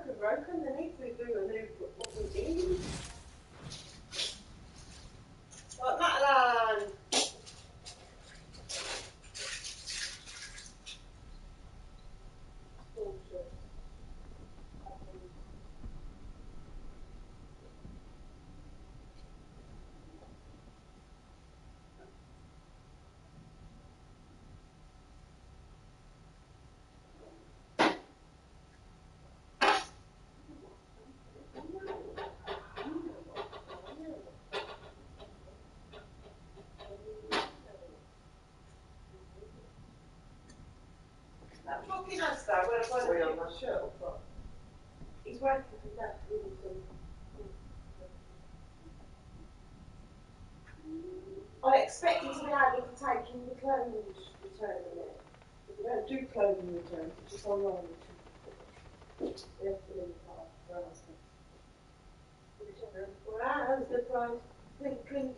It's broken, they need to do a new fucking thing. Like Madeline. That fucking has that when I put on my shirt, but he's working for that. I expect him to be able to take in the clothing return in it. If you don't do clothing returns, it's just online returns. They have to leave it for us. Wow, that was a good price. Clink, clink.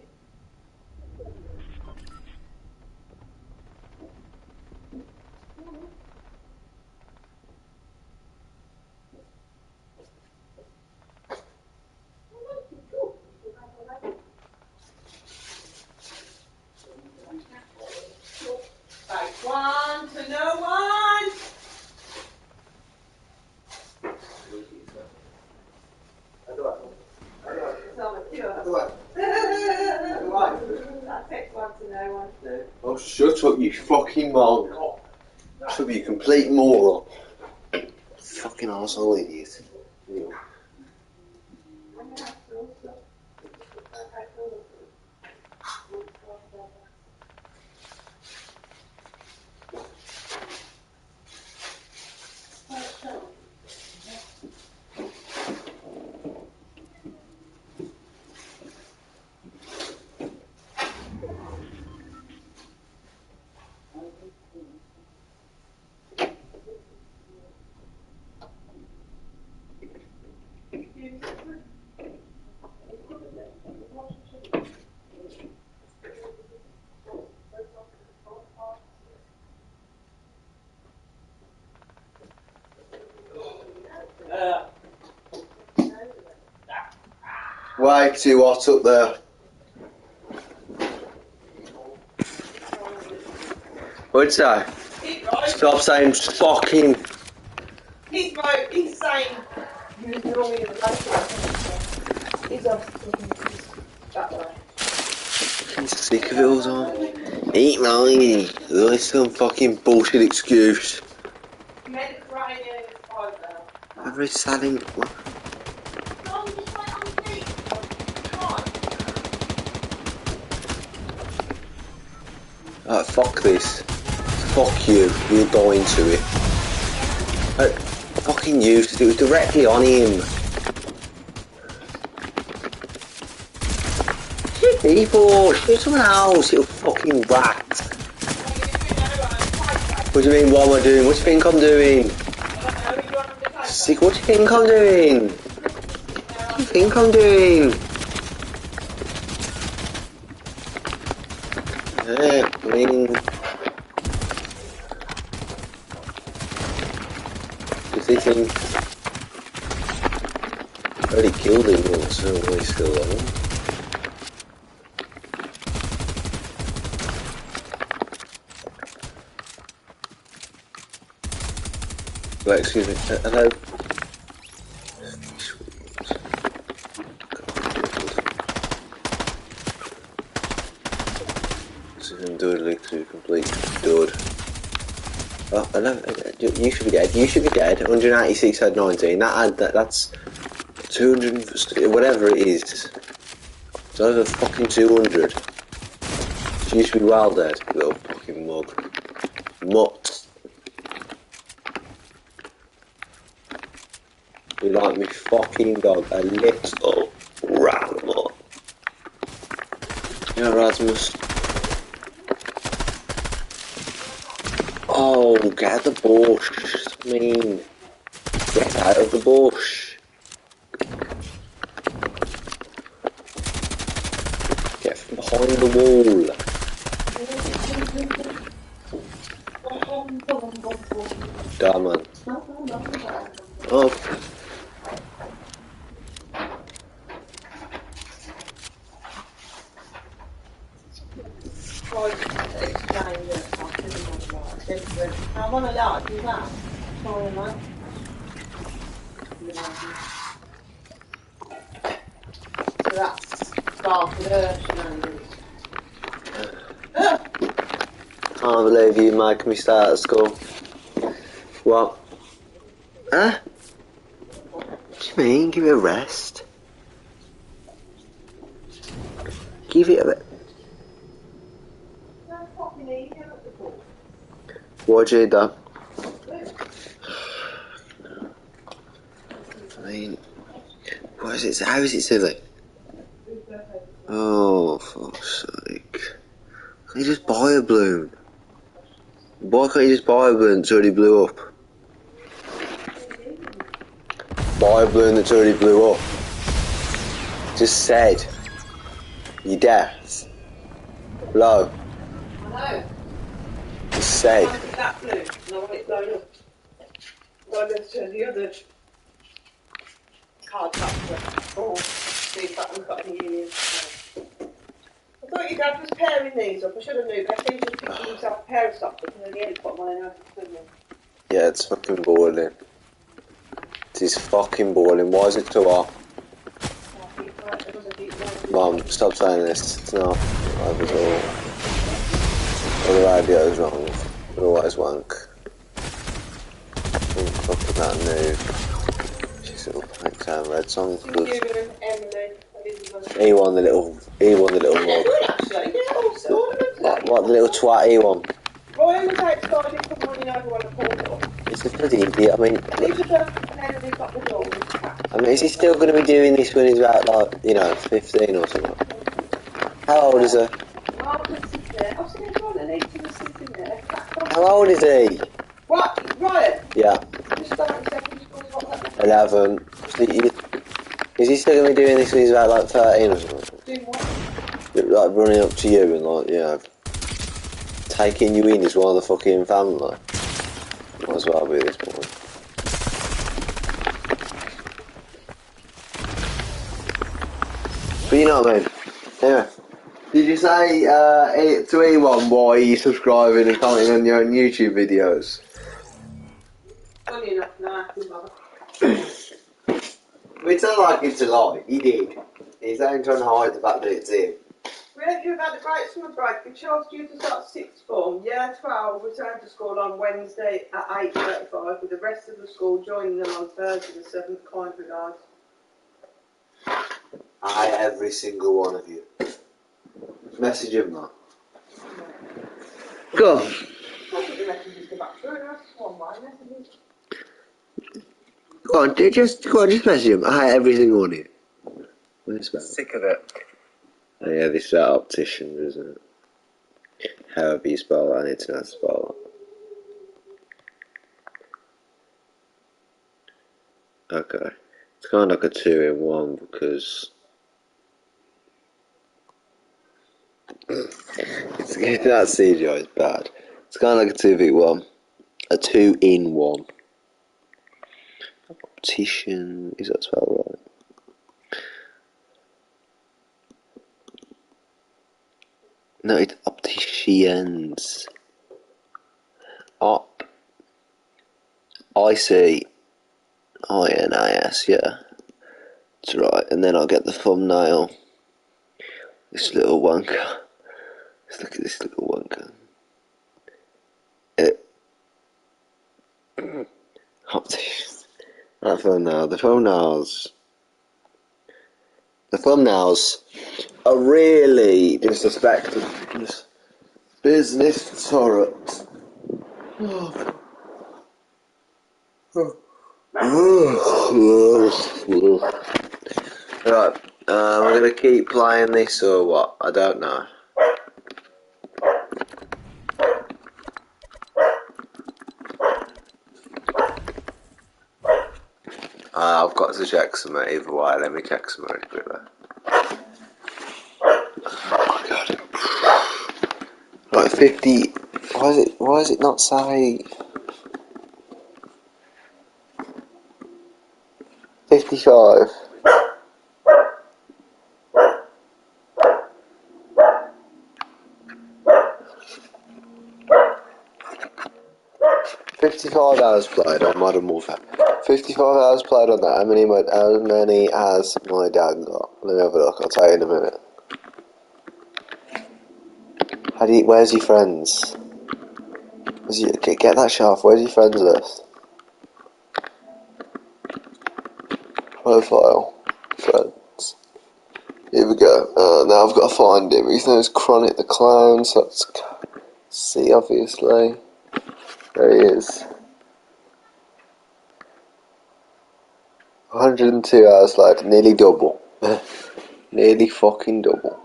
Take one to no one. That takes one to no one. Oh, shut up, you fucking moron. Shut up, you complete moron. Fucking arsehole idiot. Way too hot up there. What'd you say? Stop saying fucking. He's he's saying he was wrong in the relationship. He's obviously that way. I'm sick of it all the time. Eat money. That's some fucking bullshit excuse. Mediterranean is fine now. Every selling. What? No, you just wait on the feet. Come on. Alright, fuck this. Fuck you. You'll go into it. Fucking used it was directly on him. Shoot people. Shoot someone else, you fucking rat. What do you mean, what am I doing? What do you think I'm doing? Sick, what do you think I'm doing? What do you think I'm doing? Yeah, I mean... Does he think... I already killed him once, so why he's still on? Right, excuse me, hello? This is him doodling to complete dud. Oh, hello, you should be dead, you should be dead. 186 had 19, that's 200, whatever it is. It's over fucking 200. You should be well dead, you little fucking mug. Mutt. You like me fucking dog, a little ramble. Yeah, Rasmus. Oh, get out of the bush. I mean, get out of the bush. Get from behind the wall. Damn, man. Oh. I'm on a lot, do that. Sorry, man. So that's started shenanigans. Can't believe you making me start at school. What? Huh? What do you mean? Give it a rest. Give it a rest. What'd you do? I mean, what is it? How is it silly? Oh, for fuck's sake. Can't you just buy a balloon? Why can't you just buy a balloon that's already blew up? Buy a balloon that's already blew up. Just said. You deaf. Hello. Hello. Just said. That blue, and I want it blown up. Well, let's turn the other card back. Oh, see if I haven't got any unions. I thought your dad was pairing these up. I should have known. I think he's picking himself a pair of socks and then he had got mine out of swimming. Yeah, it's fucking boiling. It is fucking boiling. Why is it too hot? Mum, stop saying this. It's not over at all. Well, the radio's wrong. Otherwise wank. Fucking that new. She's little pink town red song. He won the little mug. What the little twat he won? Ryan was outside and come running over when I pulled up. He's a bloody idiot. I mean, I mean, is he still going to be doing this when he's about, like, you know, 15 or something? How old is he? How old is he? What? Ryan? Yeah. 11. Is he still going to be doing this when he's about, like, 13 or something? Doing what? Like, running up to you and, like, you know, taking you in as one of the fucking family. Might as well be this point. But you know what I mean? Anyway. Did you say to E1 why you subscribing and commenting on your own YouTube videos? Funny enough, no. acting mother. It's not like it's a lie. He did. He's only trying to hide the fact that it's him. We hope you've had a great summer break. We chose you to start sixth form. Year 12 returned to school on Wednesday at 8:35 with the rest of the school joining them on Thursday the 7th. Kind regards. I hate every single one of you. Message him that. Go on. I think the messages go back through. That's one way messages. Go on, just message him. I hate every single one of you. Where's that? Sick of it. Oh, yeah, this is optician, isn't it? However you spell that, I need to know how to spell that. Okay. It's kind of like a 2-in-1 because that CGI is bad. It's kind of like a 2v1. A 2-in-1. Optician, is that spelled right? No, it's opticians. ICINIS, yeah. That's right, and then I'll get the thumbnail. This little wanker. Let's look at this little wanker. Opticians. That thumbnail. The thumbnails are really disrespectful. Business sorrows. Right, we're gonna keep playing this or what? I don't know. I've got to check some either way. Let me check some really quickly. Oh my god. Right, 50. Why is it not say 55? $55 hours played on Modern Warfare. 55 hours played on that. How many has my dad got? Let me have a look. I'll tell you in a minute. Where's your friends? Get that shelf. Where's your friends list? Profile. Friends. Here we go. Now I've got to find him. His name's Chronic the Clown, so let's see, obviously. There he is. 102 hours later, nearly double. Nearly fucking double.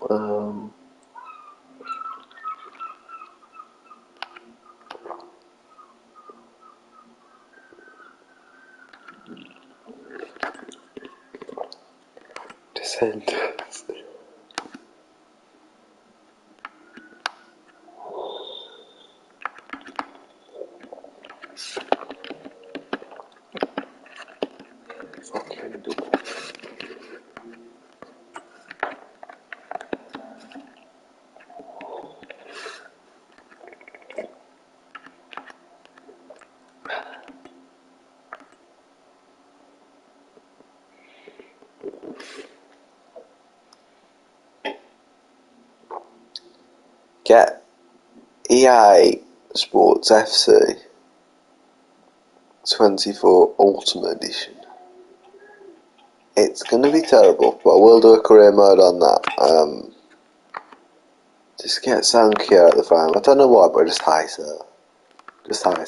Descendants. Fucking double. Get EA Sports FC 24 Ultimate Edition. It's going to be terrible, but I will do a career mode on that. Just get Sankyo at the frame. I don't know why, but I just hate her. Just hate her.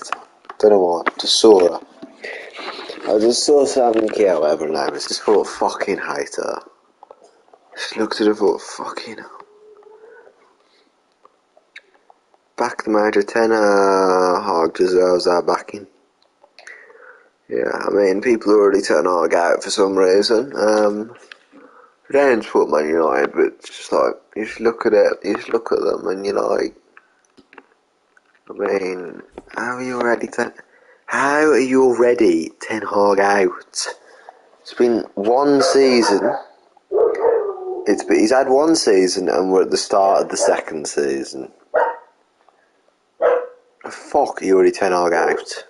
Don't know why. Just saw her. I just saw Sankyo, whatever her name is. Just thought, fucking hate her. Just looked at her and thought, fucking hell. Back the Major 10 Hog deserves our backing. Yeah, I mean, people are already turning Hog out for some reason. I don't support Man United, but it's just like, you just look at it, you just look at them and you're like, I mean, how are you already Ten Hag out? It's been one season. He's had one season and we're at the start of the second season. Fuck, are you already Ten Hag out?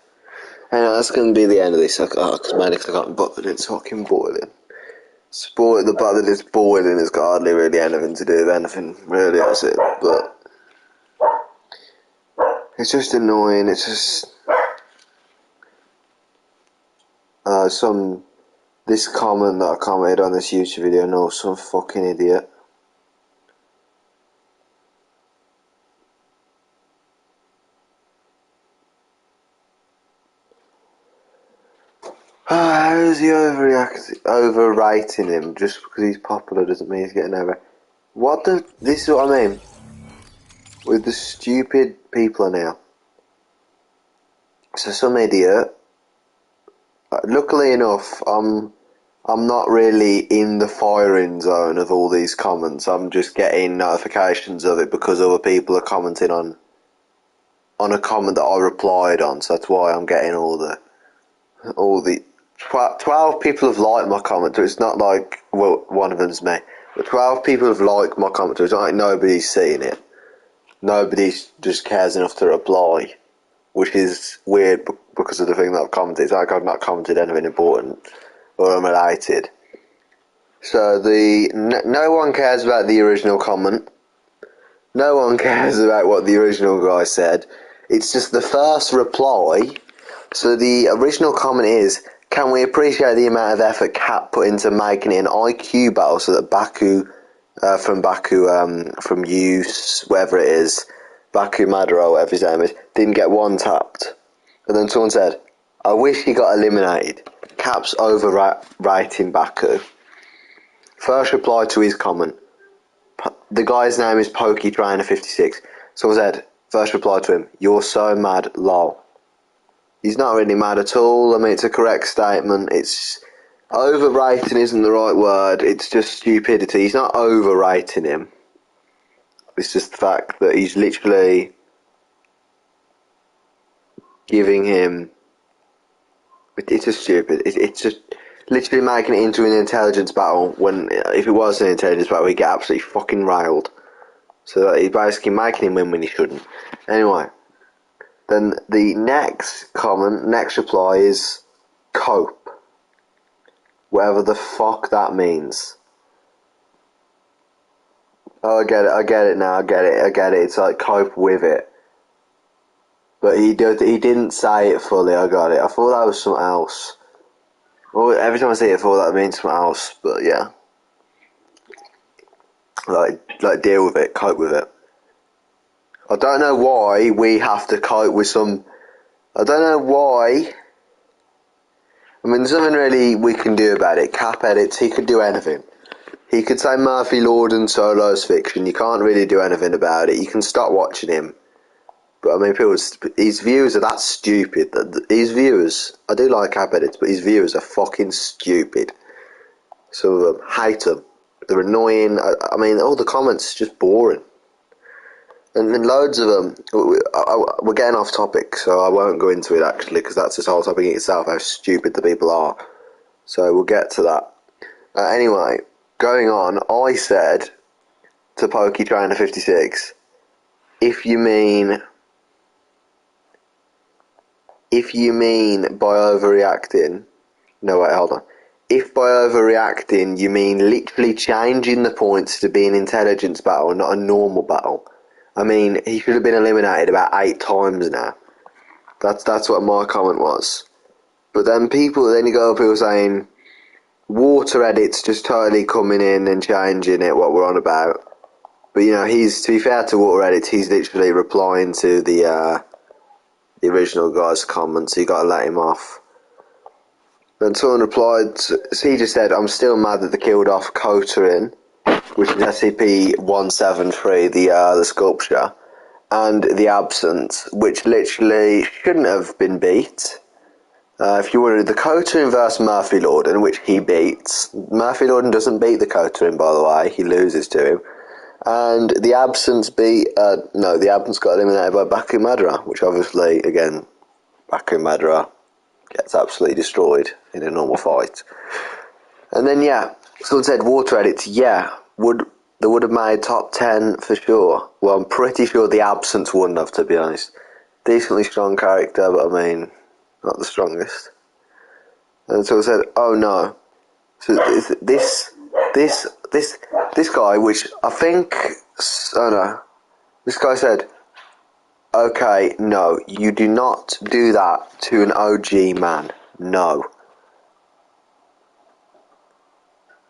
Anyway, that's going to be the end of this. Because man, if I can't bother, it's fucking boiling. The butter that's boiling has got hardly really anything to do with anything, really, that's it. But it's just annoying. It's just this comment that I commented on this YouTube video. No, some fucking idiot. How is he overrating him just because he's popular doesn't mean he's getting over. This is what I mean with the stupid people now. So some idiot. Luckily enough, I'm not really in the firing zone of all these comments. I'm just getting notifications of it because other people are commenting on a comment that I replied on. So that's why I'm getting all the 12 people have liked my comment. So it's not like, well, one of them's me. But 12 people have liked my comment. So it's not like nobody's seeing it. Nobody just cares enough to reply, which is weird because of the thing that I've commented. It's like I've not commented anything important or unrelated. So no one cares about the original comment. No one cares about what the original guy said. It's just the first reply. So the original comment is, can we appreciate the amount of effort Cat put into making it an IQ battle so that Baku, from Use, whatever it is, Baku Madara, whatever his name is, didn't get one tapped. And then someone said, I wish he got eliminated. Cap's overrating Baku. First reply to his comment. The guy's name is PokeTrainer56. Someone said, first reply to him, you're so mad, lol. He's not really mad at all. I mean, it's a correct statement. It's overrating isn't the right word. It's just stupidity. He's not overrating him. It's just the fact that he's literally giving him. It's just stupid. It's just literally making it into an intelligence battle when if it was an intelligence battle, he'd get absolutely fucking railed. So that he's basically making him win when he shouldn't. Anyway. Then the next reply is cope. Whatever the fuck that means. Oh, I get it now, I get it. It's like cope with it. But he didn't say it fully, I got it. I thought that was something else. Well, every time I say it, I thought that means something else, but yeah. Like deal with it, cope with it. I don't know why we have to cope with some. I don't know why. I mean, there's nothing really we can do about it. Cap edits, he could do anything. He could say Murphy Lord and Solo's fiction. You can't really do anything about it. You can stop watching him. But I mean, his viewers are that stupid. His viewers, I do like Cap edits, but his viewers are fucking stupid. So hate them. They're annoying. I mean, all the comments are just boring. And then loads of them, we're getting off topic, so I won't go into it actually, because that's this whole topic in itself, how stupid the people are. So we'll get to that. Anyway, going on, I said to PokeTrainer56, if you mean by overreacting, no wait, hold on. If by overreacting you mean literally changing the points to be an intelligence battle, not a normal battle, I mean, he should have been eliminated about 8 times now. That's what my comment was. But then you go people saying, water edits just totally coming in and changing it, what we're on about. But you know, to be fair to water edits, he's literally replying to the original guy's comments, so you gotta let him off. Then someone replied, so he just said, I'm still mad that they killed off Koterin, which is SCP-173, the sculpture, and the Absence, which literally shouldn't have been beat. If you wanted the Koterin versus Murphy Lorden, which he beats. Murphy Lorden doesn't beat the Koterin, by the way, he loses to him. And the Absence the Absence got eliminated by Baku Madara, which obviously, again, Baku Madara gets absolutely destroyed in a normal fight. And then, yeah, someone said water edits, yeah, they would have made top 10 for sure. Well, I'm pretty sure the Absence wouldn't have, to be honest. Decently strong character, but I mean, not the strongest. And so I said, oh no. So this guy, which I think, oh no, this guy said, okay, no, you do not do that to an OG man. No.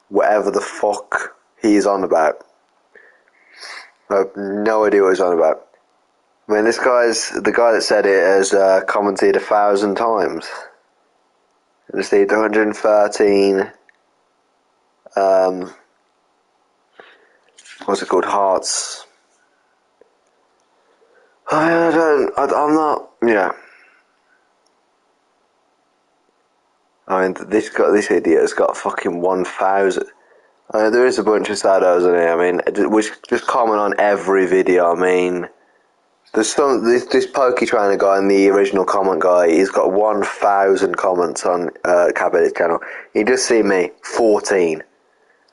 Whatever the fuck he is on about. I have no idea what he's on about. I mean, the guy that said it has commented 1,000 times. And received 113, what's it called, hearts. I'm not, yeah. I mean, this idiot has got fucking 1,000. I mean, there is a bunch of saddos in here, I mean, which just comment on every video, I mean. There's this Pokey Trainer guy and the original comment guy, he's got 1,000 comments on Cabinet's channel. You just see me, 14.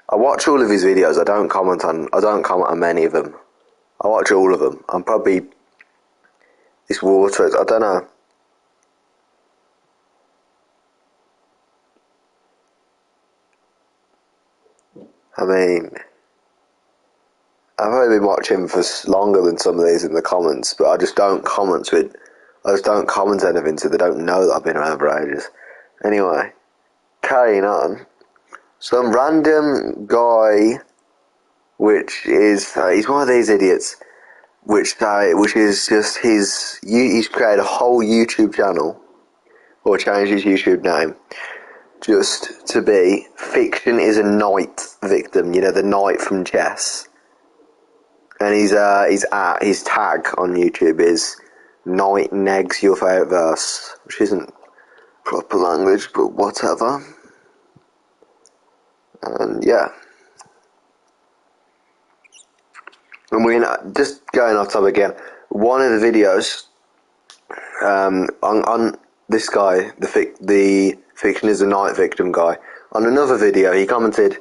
I watch all of his videos, I don't comment on many of them. I watch all of them. I'm probably, this water, I don't know. I mean, I've only been watching for longer than some of these in the comments, but I just don't comment anything so they don't know that I've been around for ages. Anyway, carrying on. Some random guy, which is, he's one of these idiots, which is just he's created a whole YouTube channel, or changed his YouTube name, just to be Fiction is a Knight Victim, you know, the knight from chess. And his tag on YouTube is Knight Negs Your Favourite Verse, which isn't proper language, but whatever. And yeah. And we're just going off topic again. One of the videos, on this guy, the Fiction is a Knight Victim guy, on another video he commented,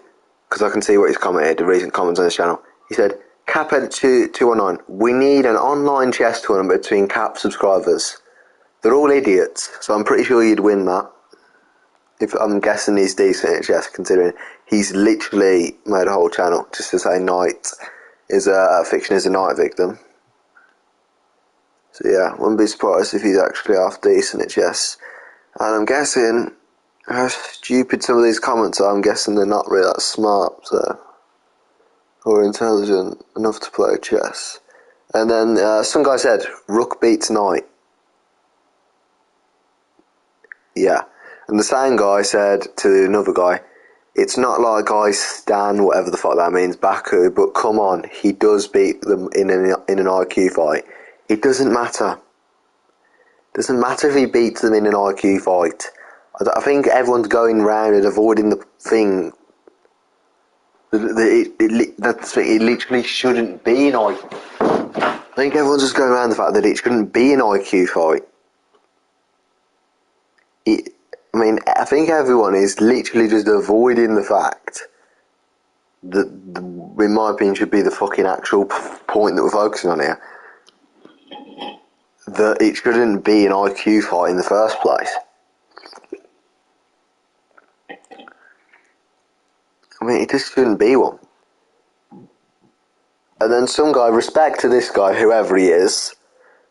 because I can see what he's commented, the recent comments on his channel, he said, Caphead 219, we need an online chess tournament between Cap subscribers. They're all idiots, so I'm pretty sure you'd win that. If I'm guessing he's decent at chess, considering he's literally made a whole channel just to say Knight is Fiction is a Knight Victim. So yeah, wouldn't be surprised if he's actually half decent at chess. And I'm guessing how stupid some of these comments are. I'm guessing they're not really that smart, so, or intelligent enough to play chess. And then some guy said, Rook beats Knight. Yeah. And the same guy said to another guy, it's not like I stan whatever the fuck that means, Baku, but come on, he does beat them in an IQ fight. It doesn't matter. Doesn't matter if he beats them in an IQ fight. I think everyone's going round and avoiding the thing. It literally shouldn't be an IQ. I think everyone's just going around the fact that it shouldn't be an IQ fight. I think everyone is literally just avoiding the fact that, in my opinion, should be the fucking actual point that we're focusing on here. That it shouldn't be an IQ fight in the first place. I mean, it just shouldn't be one. And then some guy, respect to this guy, whoever he is,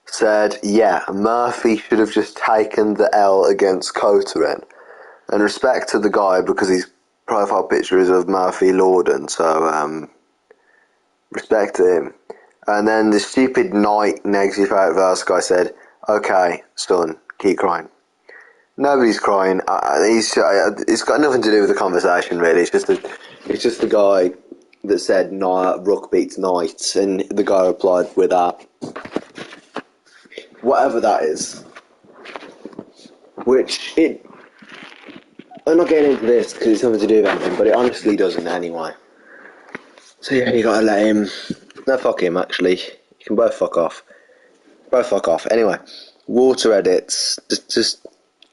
said, yeah, Murphy should have just taken the L against Kotarin. And respect to the guy, because his profile picture is of Murphy Lorden, so respect to him. And then the stupid Knight Negs Your Favourite Verse guy said, okay, son, keep crying. Nobody's crying. It's got nothing to do with the conversation, really. It's just the guy that said Rook beats Knight, and the guy replied with that. Whatever that is. I'm not getting into this because it's nothing to do with anything, but it honestly doesn't anyway. So yeah, you gotta let him. No, fuck him, actually. You can both fuck off. Both fuck off. Anyway, water edits. Just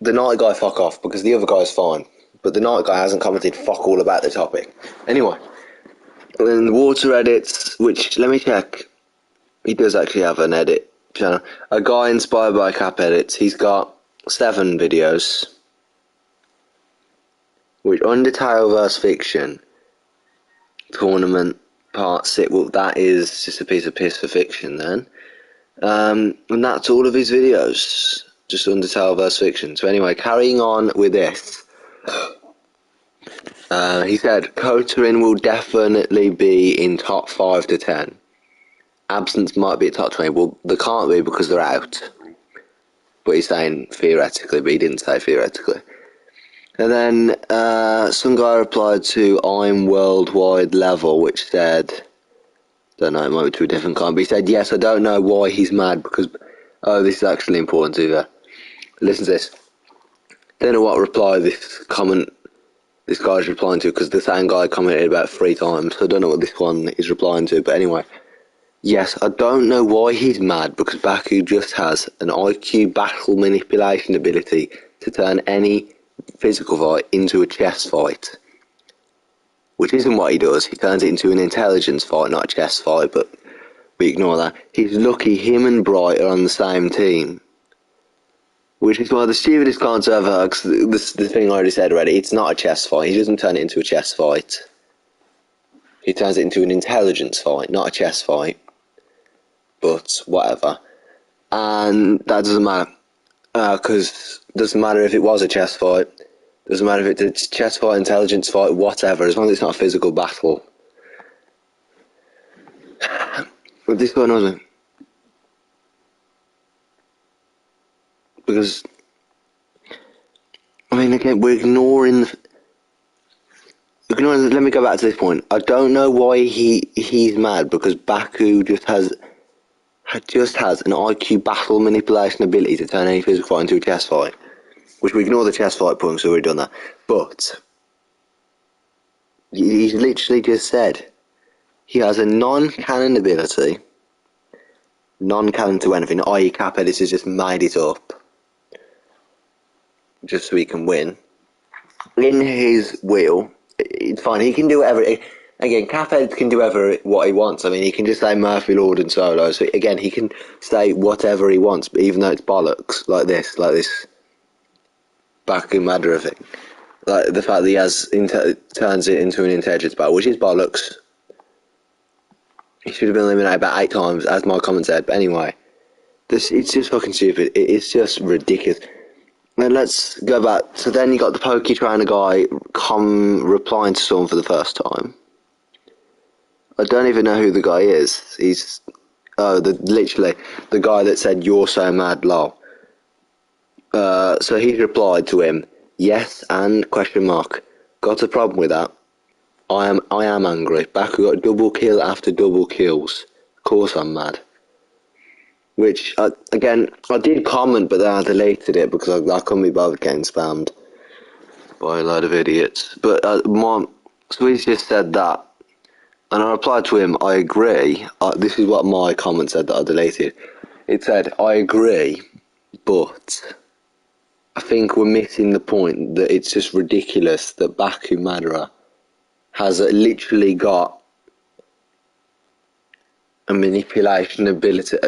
the Knight guy fuck off, because the other guy's fine. But the Knight guy hasn't commented fuck all about the topic. Anyway. And the water edits, which, let me check. He does actually have an edit channel. A guy inspired by Cap edits. He's got 7 videos, which Undertale vs Fiction tournament part 6. Well, that is just a piece of piss for Fiction then. And that's all of his videos, just Undertale vs Fiction. So anyway, carrying on with this. He said Kotarin will definitely be in top 5 to 10. Absence might be at top 20. Well, they can't be because they're out. But he's saying theoretically, but he didn't say theoretically. And then some guy replied to I'm worldwide level, which said, don't know, it might be to a different kind, but he said, yes, I don't know why he's mad because, oh, this is actually important to you. Listen to this. Don't know what reply this guy's replying to, because the same guy commented about 3 times, so I don't know what this one is replying to, but anyway. Yes, I don't know why he's mad, because Baku just has an IQ battle manipulation ability to turn any physical fight into a chess fight. Which isn't what he does, he turns it into an intelligence fight, not a chess fight, but we ignore that. He's lucky him and Bright are on the same team. Which is why the stupidest answer ever, because the thing I already said already, it's not a chess fight. He doesn't turn it into a chess fight. He turns it into an intelligence fight, not a chess fight. But whatever. And that doesn't matter. Because it doesn't matter if it was a chess fight. Doesn't matter if it's a chess fight, intelligence fight, whatever, as long as it's not a physical battle. But this one wasn't. Because, I mean, again, we're ignoring. Let me go back to this point. I don't know why he's mad, because Baku just has an IQ battle manipulation ability to turn any physical fight into a chess fight. Which we ignore the chess fight point, so we've done that. But he's literally just said he has a non-canon ability, non-canon to anything, i.e. Cuphead has just made it up just so he can win. In his will, it's fine, he can do whatever. Again, Cuphead can do what he wants. I mean, he can just say Murphy, Lord and Solo. So again, he can say whatever he wants, but even though it's bollocks, like this Baku Madara thing. Like the fact that he turns it into an intelligence battle, which is bollocks. He should have been eliminated about 8 times, as my comment said. But anyway, it's just fucking stupid. It's just ridiculous. Then let's go back. So then you got the Poke Trainer guy replying to someone for the first time. I don't even know who the guy is. He's literally the guy that said "You're so mad, lol." So he replied to him, yes and question mark. Got a problem with that. I am angry. Baku got double kill after double kills. Of course I'm mad. Which, again, I did comment, but then I deleted it because I couldn't be bothered getting spammed by a load of idiots. But so he's just said that, and I replied to him, I agree. This is what my comment said that I deleted. It said, I agree, but I think we're missing the point that it's just ridiculous that Baku Madara has literally got a manipulation ability,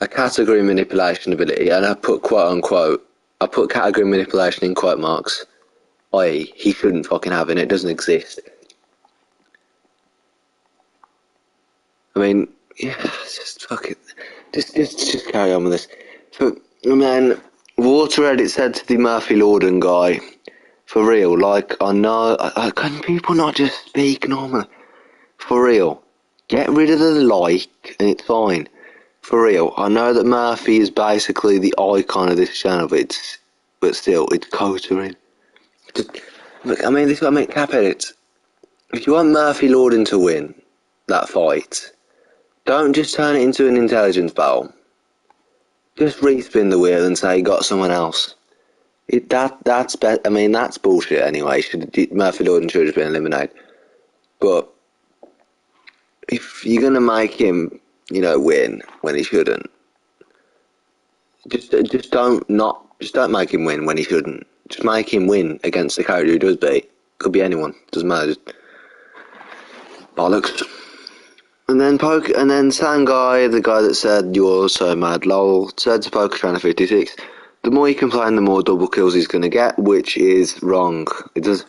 a category manipulation ability, and I put quote unquote, I put category manipulation in quote marks, i.e. he shouldn't fucking have it, it doesn't exist. I mean, yeah, just fucking, just carry on with this. So, and then Water Edit said to the Murphy Lorden guy, for real, like, I know, can people not just speak normally? For real, get rid of the like, and it's fine. For real, I know that Murphy is basically the icon of this channel, but still, it's Kotarin. Look, I mean, this is what I mean, Cuphead, if you want Murphy Lorden to win that fight, don't just turn it into an intelligence battle. Just respin the wheel and say you got someone else. That's bullshit anyway. Murphy Lorden should have been eliminated. But if you're gonna make him, win when he shouldn't, just don't make him win when he shouldn't. Just make him win against the character who does beat. Could be anyone. Doesn't matter. Just bollocks. And then same guy, the guy that said you're so mad, lol, said to Poker Trainer 56. the more you complain, the more double kills he's going to get, which is wrong. It does.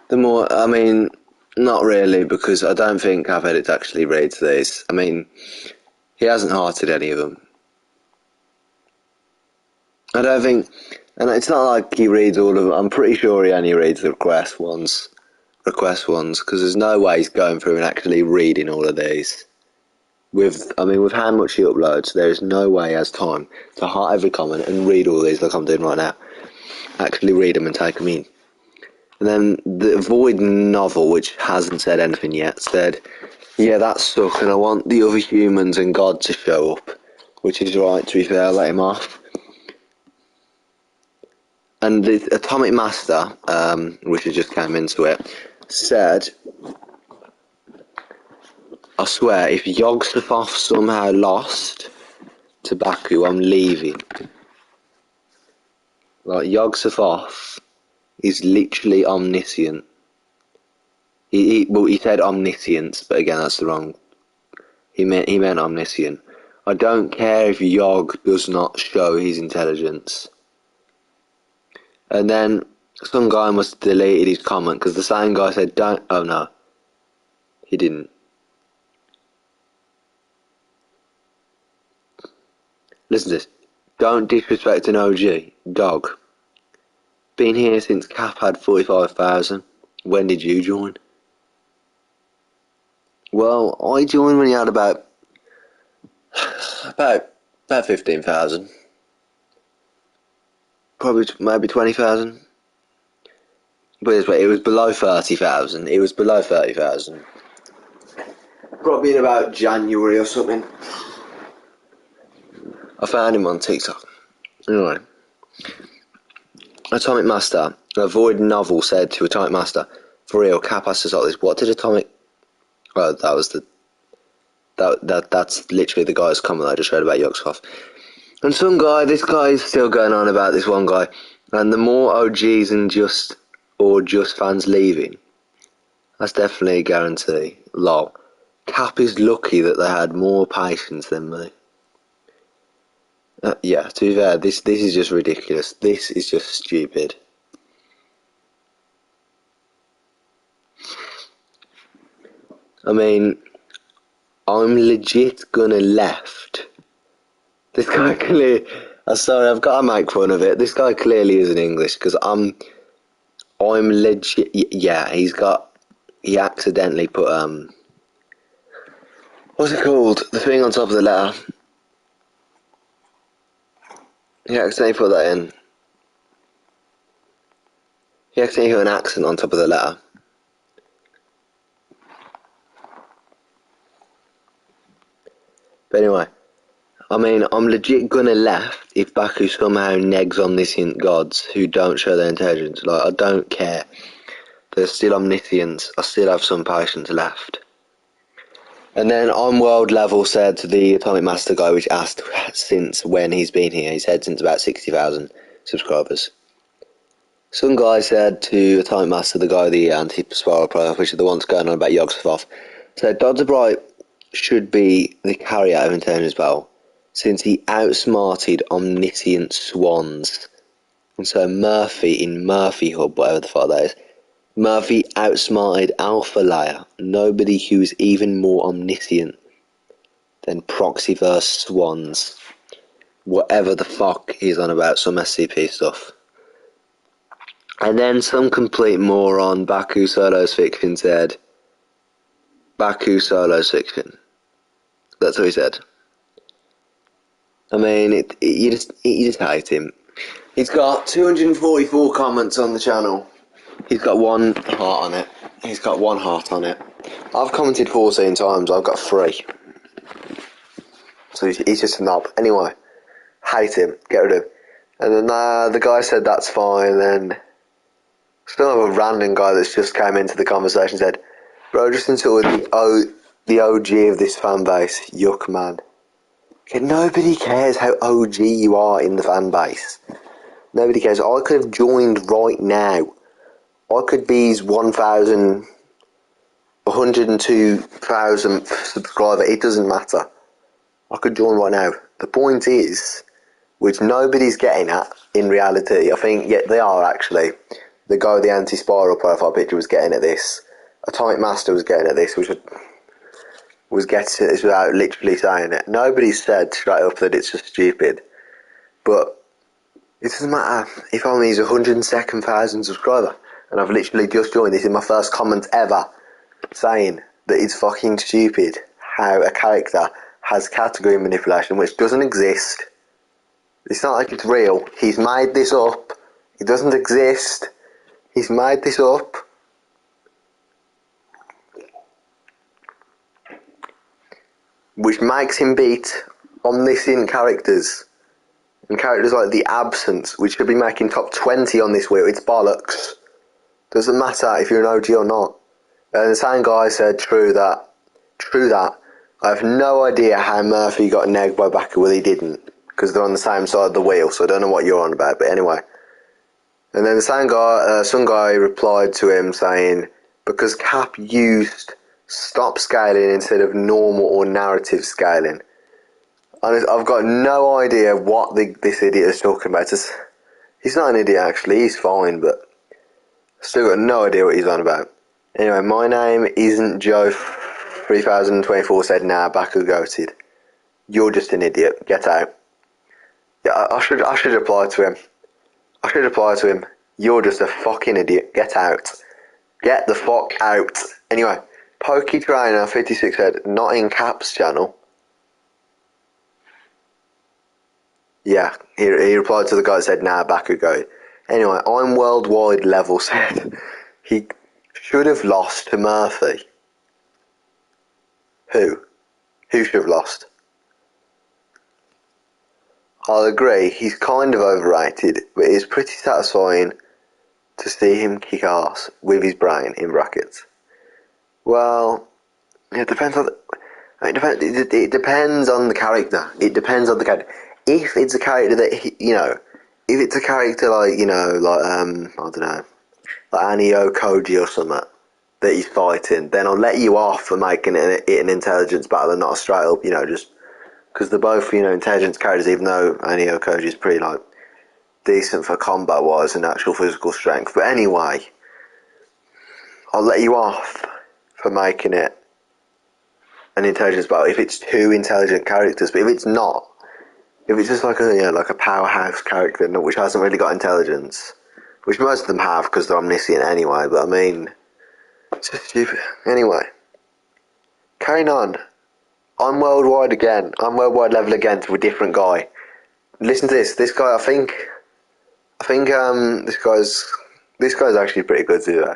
The more, I mean, not really, because I don't think I've had it actually reads these. I mean, he hasn't hearted any of them. I don't think, and it's not like he reads all of them. I'm pretty sure he only reads the request ones, because there's no way he's going through and actually reading all of these. With how much he uploads, there is no way he has time to heart every comment and read all these like I'm doing right now. Actually read them and take them in. And then the Void novel, which hasn't said anything yet, said, yeah, that sucks, and I want the other humans and God to show up. Which is right, to be fair, let him off. And the Atomic Master, which has just came into it, said, I swear, if Yogg-Sothoth somehow lost to Baku, I'm leaving. Like, Yogg-Sothoth is literally omniscient. He said omniscience, but again, that's the wrong. He meant omniscient. I don't care if Yogg does not show his intelligence. And then some guy must have deleted his comment because the same guy said, "Don't." Oh no, he didn't. Listen to this. Don't disrespect an OG. Dog. Been here since Cap had 45,000. When did you join? Well, I joined when he had about 15,000. Probably maybe 20,000. But it was below 30,000. It was below 30,000. Probably in about January or something. I found him on TikTok. Anyway. Atomic Master, a Void novel said to Atomic Master, for real, Cap has to start this. What did Atomic... Well, that was the... That's literally the guy's comment I just read about Yogg-Sothoth. And this guy is still going on about this one guy. And the more OGs and just fans leaving, that's definitely a guarantee. Lol. Cap is lucky that they had more patience than me. Yeah, to be fair, this is just ridiculous. This is just stupid. I mean, I'm legit gonna left. This guy clearly... sorry, I've got to make fun of it. This guy clearly isn't English, because I'm legit... Yeah, he accidentally put, what's it called? The thing on top of the letter. He accidentally put that in. He accidentally put an accent on top of the letter. But anyway, I mean, I'm legit gonna left if Baku somehow negs omniscient gods who don't show their intelligence. Like, I don't care. They're still omniscients. I still have some patience left. And then on world level said to the Atomic Master guy, which asked since when he's been here. He said since about 60,000 subscribers. Some guy said to Atomic Master, the guy with the anti-spiral profile, which is the ones going on about Yogg-Sothoth, said Dodds Bright should be the carrier of intelligence battle, since he outsmarted omniscient swans. And so Murphy in Murphy Hub, whatever the fuck that is, Murphy outsmarted Alpha Layer, nobody who's even more omniscient than Proxyverse swans. Whatever the fuck he's on about, some SCP stuff. And then some complete moron, Baku Solo's Fiction, said, Baku Solo's Fiction. That's what he said. I mean, you just hate him. He's got 244 comments on the channel. He's got one heart on it. I've commented 14 times. I've got 3. So he's just a knob. Anyway, hate him. Get rid of him. And then the guy said that's fine. Then some other random guy that's just came into the conversation said, bro, just until the OG of this fan base. Yuck, man. Okay, nobody cares how OG you are in the fan base. Nobody cares. I could have joined right now. I could be his 102,000 subscriber. It doesn't matter. I could join right now. The point is, which nobody's getting at in reality. I think, yeah, they are actually. The guy with the anti-spiral profile picture was getting at this. Atomic Master was getting at this, which was getting at this without literally saying it. Nobody said straight up that it's just stupid. But it doesn't matter if I'm his 102nd subscriber, and I've literally just joined. This is my first comment ever saying that it's fucking stupid how a character has category manipulation, which doesn't exist. It's not like it's real. He's made this up. It doesn't exist. He's made this up. Which makes him beat omniscient characters. And characters like the Absence, which should be making top 20 on this wheel. It's bollocks. Doesn't matter if you're an OG or not. And the same guy said, true that. I have no idea how Murphy got negged by Backer. Well, he didn't. Because they're on the same side of the wheel, so I don't know what you're on about. But anyway. And then the same guy, some guy replied to him saying, because Cap used stop scaling instead of normal or narrative scaling. And I've got no idea what this idiot is talking about. He's not an idiot actually, he's fine, but still got no idea what he's on about. Anyway, my name isn't Joe 3024 said, nah, Baku goated. You're just an idiot, get out. Yeah, I should reply to him. You're just a fucking idiot, get out. Get the fuck out. Anyway, Pokey Trainer 56 said, not in Cap's channel. Yeah, he replied to the guy that said, nah, Baku go. Anyway, I'm worldwide level said, he should have lost to Murphy. Who? Who should have lost? I'll agree, he's kind of overrated, but it's pretty satisfying to see him kick ass with his brain, in brackets. Well, it depends on it depends on the character. It depends on the character. If it's a character that, if it's a character like, I don't know, like Anio Koji or something that he's fighting, then I'll let you off for making it an intelligence battle and not a straight up, just because they're both, intelligence characters, even though Anio Koji is pretty, decent for combat wise and actual physical strength. But anyway, I'll let you off for making it an intelligence battle if it's two intelligent characters. But if it's not, if it's just like a powerhouse character which hasn't really got intelligence, which most of them have because they're omniscient anyway, but I mean, it's just stupid. Anyway, carrying on. I'm worldwide again. I'm worldwide level again to a different guy. Listen to this. This guy, I think this guy's actually pretty good too.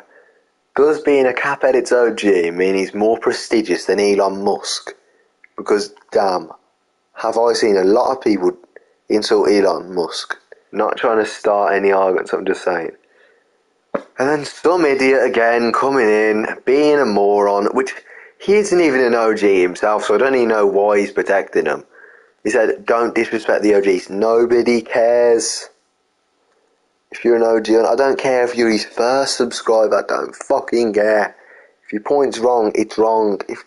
Does being a Cap Edits OG mean he's more prestigious than Elon Musk? Because damn, have I seen a lot of people insult Elon Musk. Not trying to start any arguments, I'm just saying. And then some idiot again coming in, being a moron, which he isn't even an OG himself, so I don't even know why he's protecting him. He said, don't disrespect the OGs. Nobody cares. If you're an OG, I don't care if you're his first subscriber, I don't fucking care. If your point's wrong, it's wrong. If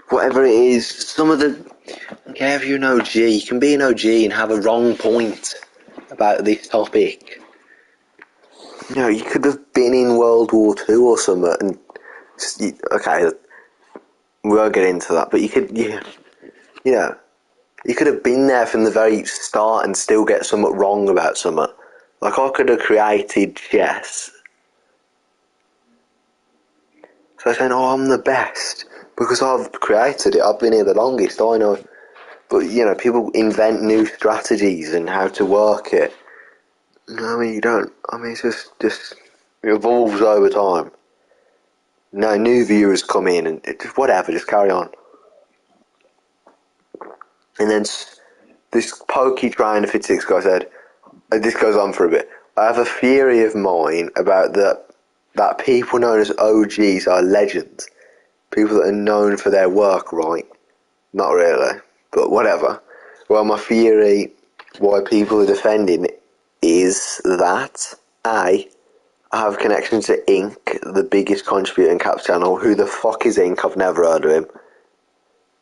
whatever it is, I don't care if you're an OG, you can be an OG and have a wrong point about this topic. You could have been in World War II or something, and okay, we won't get into that, but you could have been there from the very start and still get something wrong about something. Like, I could have created chess. So I'm saying, I'm the best because I've created it. I've been here the longest, I know. But, people invent new strategies and how to work it. No, I mean, you don't. I mean, it's just it evolves over time. No, new viewers come in and whatever, just carry on. And then this Pokey Trainer 56 guy said, this goes on for a bit. I have a theory of mine about that people known as OGs are legends. People that are known for their work, right? Not really, but whatever. Well, my theory why people are defending it is that I have a connection to Ink, the biggest contributor in Cap's channel. Who the fuck is Ink? I've never heard of him.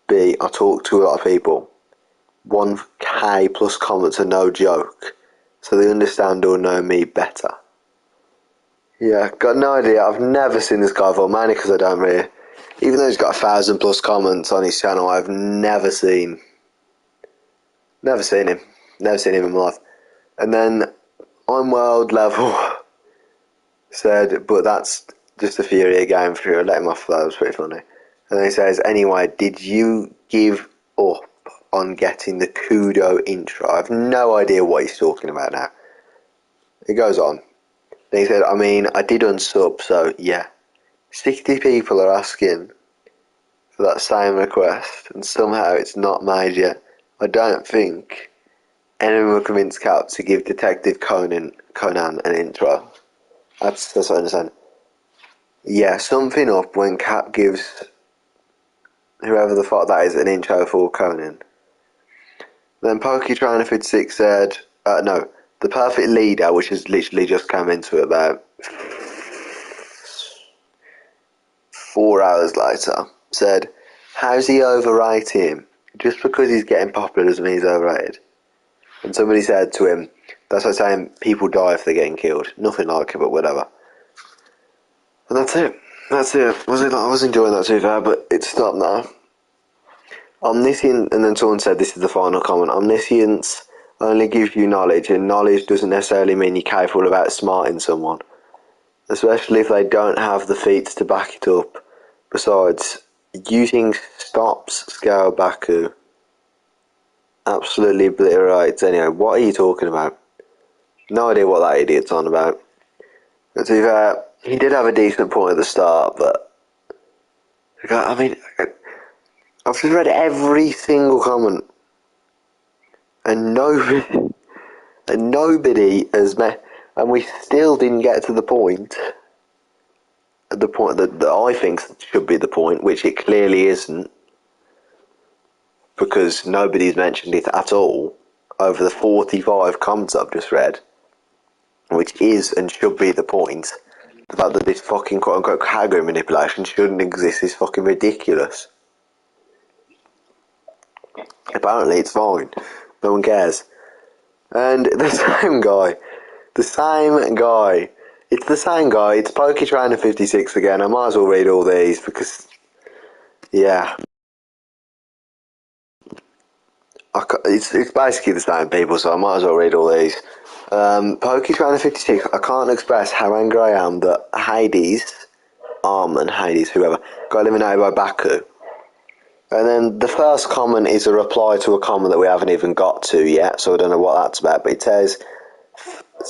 B, I talk to a lot of people. 1k plus comments are no joke, so they understand or know me better. Yeah, got no idea. I've never seen this guy before, mainly because I don't really. Even though he's got 1,000 plus comments on his channel, I've never seen him. Never seen him in my life. And then on world level said, but that's just a theory again for you. Let him off, that was pretty funny. And then he says, anyway, did you give up on getting the Kudo intro? I have no idea what he's talking about now. He goes on. Then he said, I mean, I did unsub, so yeah. 60 people are asking for that same request, and somehow it's not made yet. I don't think anyone will convince Cap to give Detective Conan an intro. That's what I understand. Yeah, something up when Cap gives whoever the fuck that is an intro for Conan. Then Pokey Trainer 56 said, no, the perfect leader, which has literally just come into it about 4 hours later, said, how's he overrating him? Just because he's getting popular doesn't mean he's overrated. And somebody said to him, that's like saying people die if they're getting killed. Nothing like it, but whatever. And that's it. I was enjoying that too far, but it's stopped now. Omniscient, and then someone said, this is the final comment, omniscience only gives you knowledge, and knowledge doesn't necessarily mean you're capable of outsmarting someone. Especially if they don't have the feats to back it up. Besides, using stops scale Baku absolutely obliterates. Anyway, what are you talking about? No idea what that idiot's on about. But to be fair, he did have a decent point at the start, but I mean, I've just read every single comment, and nobody has met, and we still didn't get to the point that I think should be the point, which it clearly isn't, because nobody's mentioned it at all over the 45 comments I've just read, which is and should be the point. The fact that this fucking quote-unquote category manipulation shouldn't exist is fucking ridiculous. Apparently it's fine. No one cares. And the same guy. It's the same guy. It's Pokey Trainer 56 again. I might as well read all these because, yeah. It's basically the same people, so I might as well read all these. Pokey Trainer 56, I can't express how angry I am that Hades, whoever, got eliminated by Baku. And then the first comment is a reply to a comment that we haven't even got to yet, so I don't know what that's about, but it says,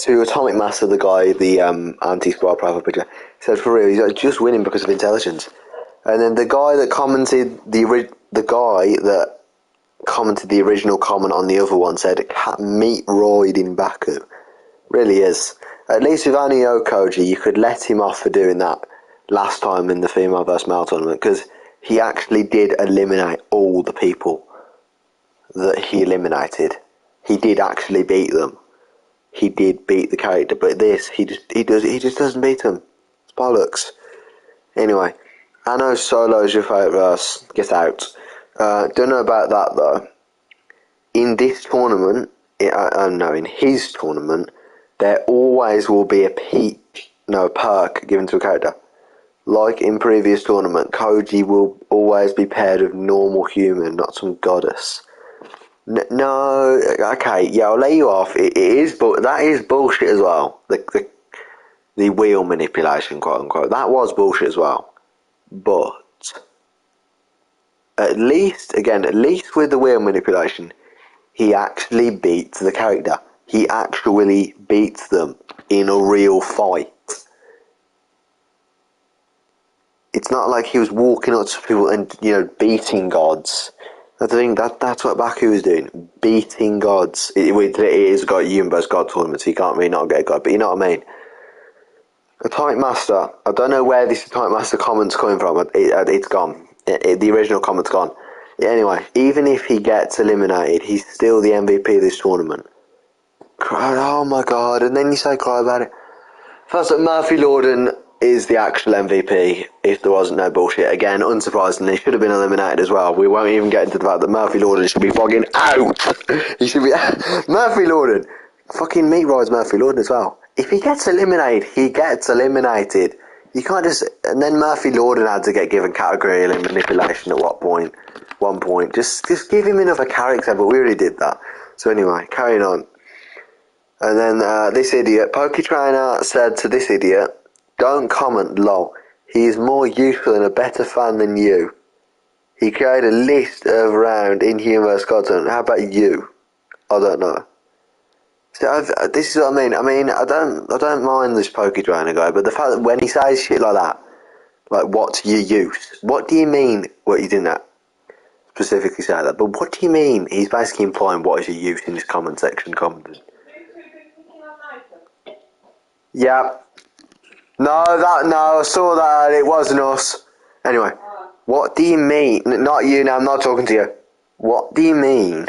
to Atomic Master, the guy, the anti-squad profile picture, he said, for real, he's like, just winning because of intelligence. And then the guy that commented, the original comment on the other one said, meat roid in Baku. Really is. At least with Anio Koji, you could let him off for doing that last time in the female vs male tournament, because he actually did eliminate all the people that he eliminated. He did actually beat them. He did beat the character, but this, he just doesn't beat them. It's bollocks. Anyway, Anno Solo is your favourite verse. Get out. Don't know about that though. In this tournament, in his tournament, there always will be a perk given to a character. Like in previous tournament, Koji will always be paired with normal human, not some goddess. No, okay, yeah, I'll let you off. It is, but that is bullshit as well. The wheel manipulation, quote unquote, that was bullshit as well. But at least with the wheel manipulation, he actually beats the character. He actually beats them in a real fight. It's not like he was walking up to people and, beating gods. That's the thing, that's what Baku was doing. Beating gods. It is got Yumbo's God tournament, so you can't really not get a god, but you know what I mean. Atomic Master, I don't know where this Atomic Master comment's coming from. It's gone. The original comment's gone. Anyway, even if he gets eliminated, he's still the MVP of this tournament. Oh my god, and then you say cry about it. First up, Murphy Lorden is the actual MVP if there wasn't no bullshit. Again, unsurprisingly, should have been eliminated as well. We won't even get into the fact that Murphy Lorden should be fucking out. He should be Murphy Lorden. Fucking meat rides Murphy Lorden as well. If he gets eliminated, he gets eliminated. You can't just... And then Murphy Lorden had to get given category manipulation at one point. Just give him another character, but we already did that. So anyway, carrying on. And then this idiot, Poketrainer, said to this idiot, "Don't comment, lol. He is more useful and a better fan than you. He created a list of round in-universe content. How about you?" I don't know. So this is what I mean. I don't mind this Poketrainer guy, but the fact that when he says shit like that, like, what's your use? What do you mean? What, you didn't specifically say that, but what do you mean? He's basically implying what is your use in this comment section commenting. Yeah. No, I saw that, it wasn't us. Anyway, what do you mean? Not you now, I'm not talking to you. What do you mean?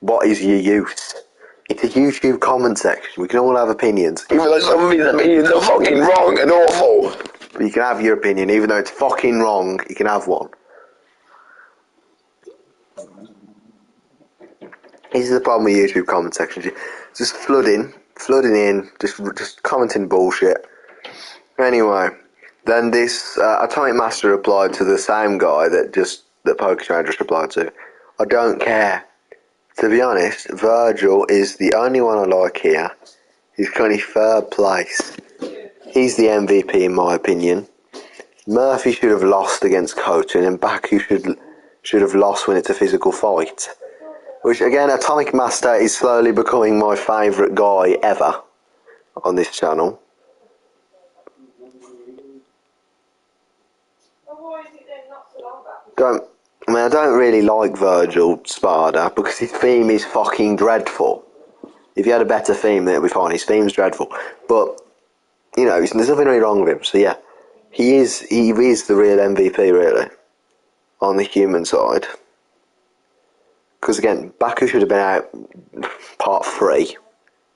What is your use? It's a YouTube comment section. We can all have opinions. Even though some of these opinions are fucking wrong and awful. But you can have your opinion, even though it's fucking wrong, you can have one. This is the problem with YouTube comment sections. Just flooding in, just commenting bullshit. Anyway, then this Atomic Master replied to the same guy that Poketrainer just replied to. "I don't care. To be honest, Virgil is the only one I like here. He's currently third place. He's the MVP in my opinion. Murphy should have lost against Koten, and Baku should have lost when it's a physical fight." Which, again, Atomic Master is slowly becoming my favourite guy ever on this channel. I don't really like Virgil Spada because his theme is fucking dreadful. If he had a better theme, then it'd be fine. His theme's dreadful. But, you know, there's nothing really wrong with him. So, yeah, he is the real MVP, really, on the human side. Because, again, Baku should have been out part 3,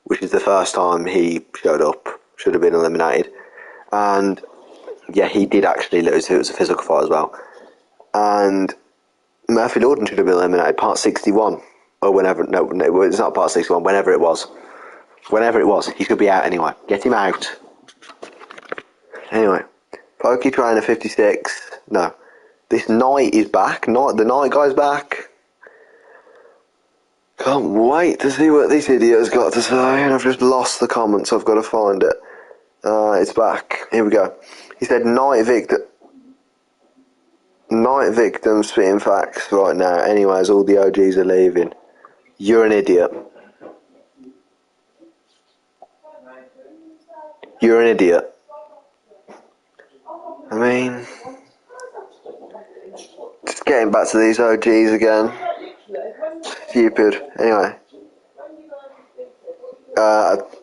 which is the first time he showed up, should have been eliminated. And, yeah, he did actually lose. It was a physical fight as well. And Murphy Lorden should have been eliminated part 61. Or whenever, no, it's not part 61, whenever it was. Whenever it was, he should be out anyway. Get him out. Anyway, Poketrainer 56. No. This Knight is back. The Knight guy's back. Can't wait to see what this idiot's got to say, and I've just lost the comments, so I've got to find it. It's back. Here we go. He said, Knight victim spitting facts right now. Anyways, all the OGs are leaving. You're an idiot. You're an idiot. I mean, just getting back to these OGs again. Stupid. Anyway.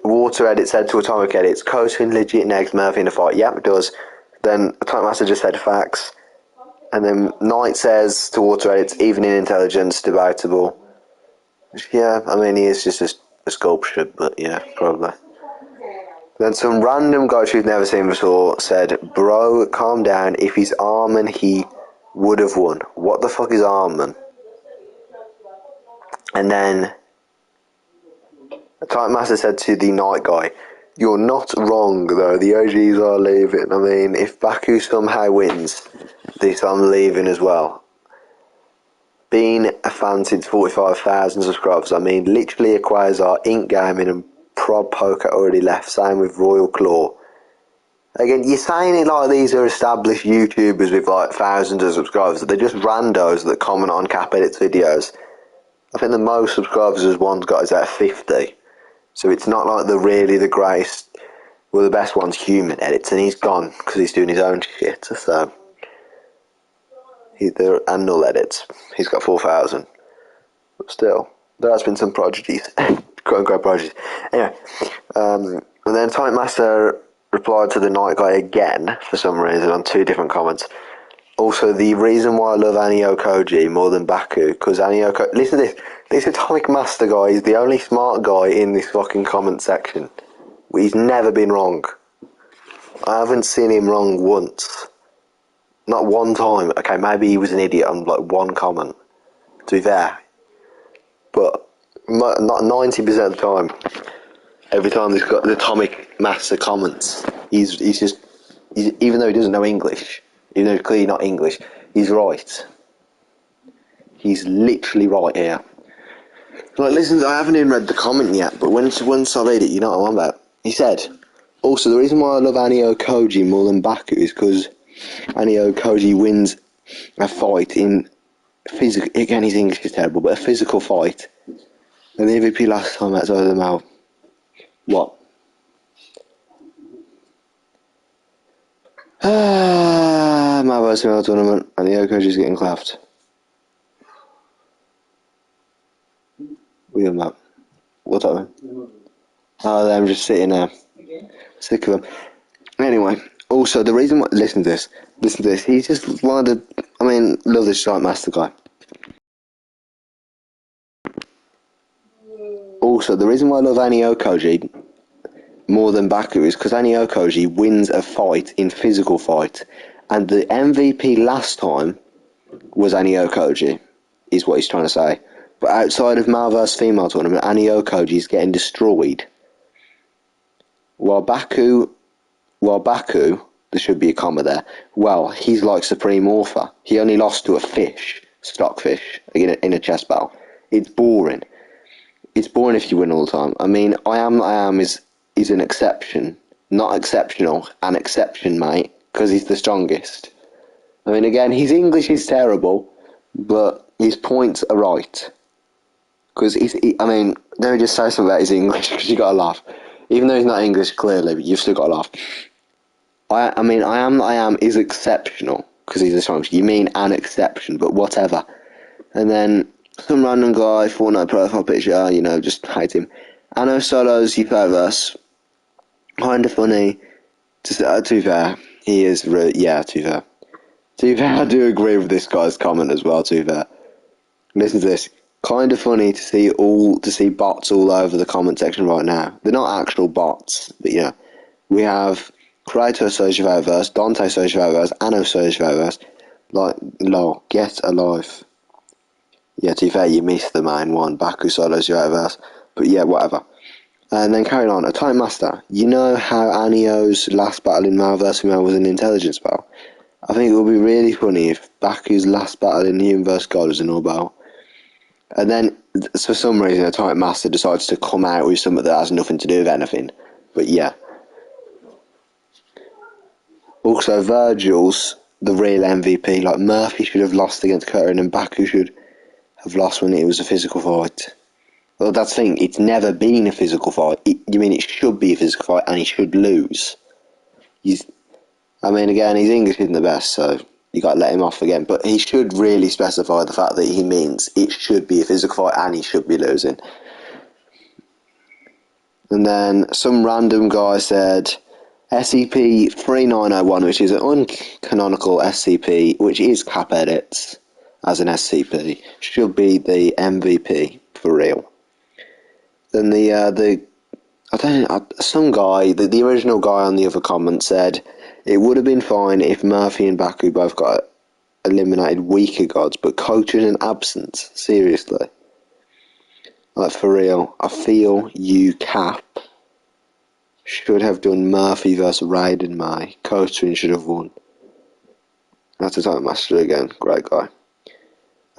Water Edit said to Atomic Edits, Koten legit next Murphy in a fight. Yep, it does. Then Atomic Master just said facts. And then Knight says to Water Edits, even in intelligence, debatable. Yeah, I mean, he is just a sculpture, but yeah, probably. Then some random guy who's never seen before said, bro, calm down. If he's Armin, he would have won. What the fuck is Armin? And then Atomic Master said to the Knight guy, you're not wrong though, the OGs are leaving. I mean, if Baku somehow wins this, I'm leaving as well. Being a fan since 45,000 subscribers, I mean, literally a Quasar, Ink Gaming and Prob Poker already left, same with Royal Claw. Again, you're saying it like these are established YouTubers with like thousands of subscribers, they're just randos that comment on Cap Edits videos. I think the most subscribers one's got is at 50. So it's not like they're really the greatest. Well, the best one's Human Edits, and he's gone because he's doing his own shit. So and Null Edits, he's got 4,000. But still, there has been some prodigies, quote unquote prodigies. Anyway, and then Atomic Master replied to the Knight guy again for some reason on 2 different comments. Also, the reason why I love Anio Koji more than Baku, because Anio Koji... Listen to this. This Atomic Master guy is the only smart guy in this fucking comment section. He's never been wrong. I haven't seen him wrong once. Not one time. Okay, maybe he was an idiot on like one comment. To be fair, but not 90% of the time. Every time he's got the Atomic Master comments, he's even though he doesn't know English, even though he's clearly not English, he's right. He's literally right here. Like, listen, I haven't even read the comment yet, but once I read it, you know what I'm on about. He said, also, the reason why I love Anio Koji more than Baku is because Anio Koji wins a fight in physical. Again, his English is terrible, but a physical fight. And the MVP last time outside of the mouth. What? My versus male tournament, and the Koji's getting clapped. We on that. What's up, man? Oh, I'm just sitting there. Sick of him. Anyway, also, the reason why. Listen to this. He's just one of the. I mean, love this giant master guy. Also, the reason why I love Anio Koji more than Baku is because Anio Koji wins a fight in physical fight, and the MVP last time was Anio Koji, is what he's trying to say. But outside of male vs female tournament, Anio Koji is getting destroyed. While Baku, there should be a comma there. Well, he's like Supreme Author. He only lost to a fish, stockfish, in a chess battle. It's boring. It's boring if you win all the time. I mean, I am is an exception, not exceptional, an exception, mate, because he's the strongest. I mean, again, his English is terrible, but his points are right. Because I mean, let me just say something about his English, because you gotta laugh. Even though he's not English, clearly, but you've still gotta laugh. I am is exceptional, because he's the strongest. You mean an exception, but whatever. And then some random guy, Fortnite profile picture, just hate him. Anno Solo's Euphobus. Kind of funny. To be fair, he is to be fair. To be fair, I do agree with this guy's comment as well, to be fair. Listen to this. Kind of funny to see bots all over the comment section right now. They're not actual bots, but we have Kratos Social Verse, Dante Social Verse, Anno Social Verse. Like, lol, get alive. Yeah, to be fair, you missed the main one, Baku Solo Verse. But yeah, whatever. And then carrying on, a Time Master. You know how Anio's last battle in Male vs. Female was an intelligence battle? I think it would be really funny if Baku's last battle in Human vs. God was an all battle. And then, for some reason, a Time Master decides to come out with something that has nothing to do with anything. But yeah. Also, Virgil's the real MVP. Like, Murphy should have lost against Curtin, and Baku should have lost when it was a physical fight. Well, that's the thing. It's never been a physical fight. You mean it should be a physical fight, and he should lose? Again, his English isn't the best, so you got to let him off again. But he should really specify the fact that he means it should be a physical fight, and he should be losing. And then some random guy said SCP-3901, which is an uncanonical SCP, which is cap edits as an SCP, should be the MVP for real. Then some guy, the original guy on the other comment said it would have been fine if Murphy and Baku both got eliminated weaker gods, but coach in an absence, seriously. Like, for real, I feel you cap should have done Murphy versus Raiden May. Coaching should have won. That's a Time Master again, great guy.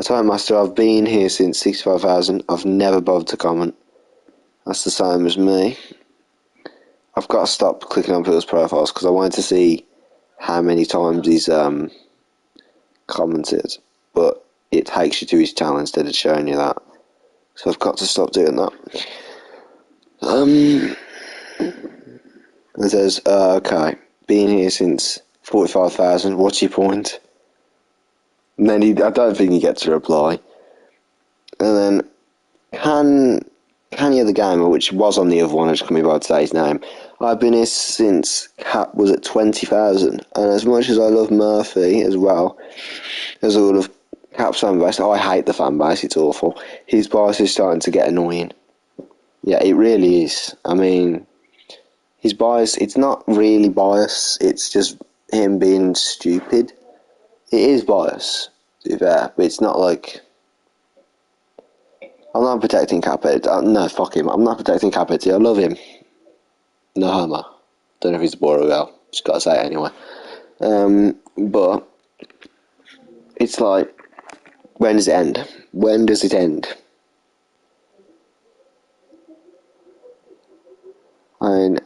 A Time Master, I've been here since 65,000, I've never bothered to comment. That's the same as me. I've got to stop clicking on people's profiles because I wanted to see how many times he's commented, but it takes you to his channel instead of showing you that. So I've got to stop doing that. It says, okay, been here since 45,000, what's your point? And then I don't think he gets a reply. And then, Kanye the Gamer, which was on the other one, I just couldn't be able to say his name. I've been here since Cap was at 20,000, and as much as I love Murphy as well, as all of Cap's fan base, I hate the fan base, it's awful. His bias is starting to get annoying. Yeah, it really is. I mean, He's biased. It's not really bias. It's just him being stupid. It is bias, to be fair, but it's not like... I'm not protecting Capet. No, fuck him. I'm not protecting Capet. I love him. No homo. Don't know if he's a boy or a girl. Just gotta say it anyway. But it's like, when does it end? When does it end? I mean,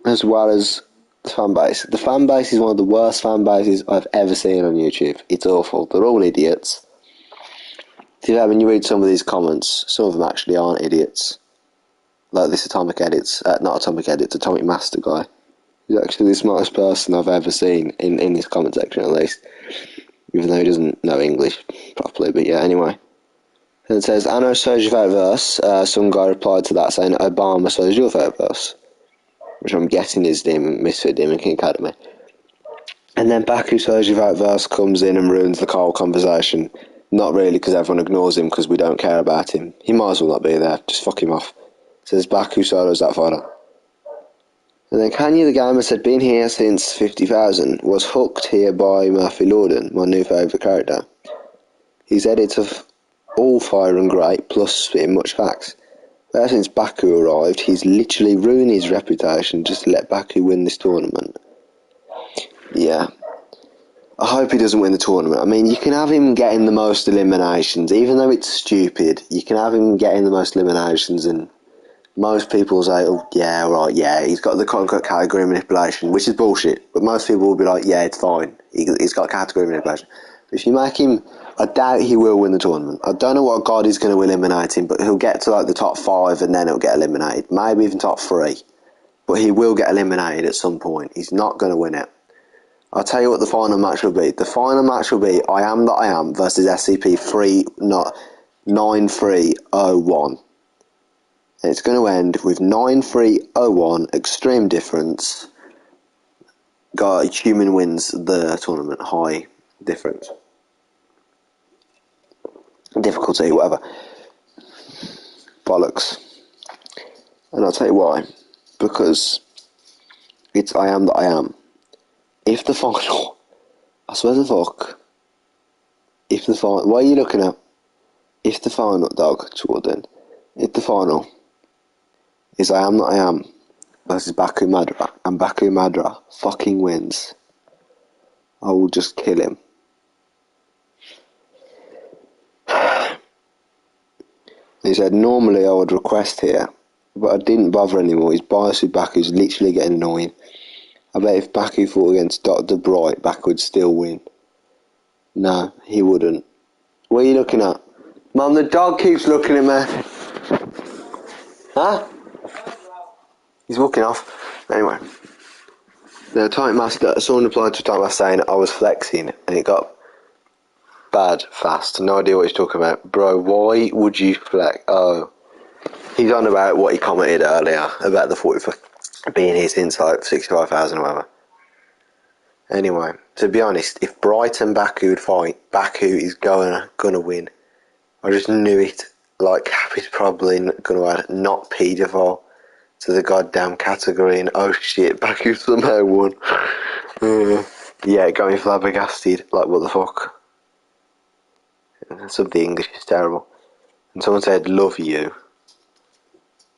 as well as the fan base. The fan base is one of the worst fan bases I've ever seen on YouTube. It's awful. They're all idiots. When you read some of these comments, some of them actually aren't idiots. Like this Atomic Master guy. He's actually the smartest person I've ever seen in this comment section, at least. Even though he doesn't know English properly, but yeah, anyway. And it says, Anno shows your favourite verse. Some guy replied to that saying, Obama shows your favourite verse. Which I'm guessing is Misfit Demon King Academy. And then Baku shows your favourite verse comes in and ruins the whole conversation. Not really, because everyone ignores him because we don't care about him. He might as well not be there. Just fuck him off. It says Baku solos that photo. And then Kanye the Gamer said, been here since 50,000. Was hooked here by Murphy Lorden, my new favourite character. He's edits of all fire and great, plus spitting much facts. Ever since Baku arrived, he's literally ruined his reputation just to let Baku win this tournament. Yeah. I hope he doesn't win the tournament. I mean, you can have him getting the most eliminations, even though it's stupid. You can have him getting the most eliminations, and most people say, oh, yeah, right, yeah, he's got the category manipulation, which is bullshit. But most people will be like, yeah, it's fine. He's got category manipulation. But if you make him, I doubt he will win the tournament. I don't know what god is going to eliminate him, but he'll get to like the top 5 and then he'll get eliminated. Maybe even top 3. But he will get eliminated at some point. He's not going to win it. I'll tell you what the final match will be. The final match will be I Am That I Am versus SCP-9301. And it's going to end with 9301, extreme difference. Human wins the tournament, high difference. Difficulty, whatever. Bollocks. And I'll tell you why. Because it's I Am That I Am. If the final, I swear to fuck, if the final, what are you looking at? If the final, dog, Jordan, if the final is I Am That I Am versus Baku Madra, and Baku Madra fucking wins, I will just kill him. He said, normally I would request here, but I didn't bother anymore. His bias with Baku's literally getting annoying. I bet if Baku fought against Dr. Bright, Baku would still win. No, he wouldn't. What are you looking at? Mum, the dog keeps looking at me. Huh? He's walking off. Anyway. The Atomic Master, someone replied to Atomic Master saying I was flexing and it got bad fast. No idea what he's talking about. Bro, why would you flex? Oh. He's on about what he commented earlier about the 40 being his insight, 65,000 or whatever. Anyway, to be honest, if Bright and Baku would fight, Baku is gonna win. I just knew it. Like, Happy's probably gonna add not paedophile to the goddamn category, and oh shit, Baku somehow won. Yeah, it got me flabbergasted. Like, what the fuck? Some of the English is terrible. And someone said, love you.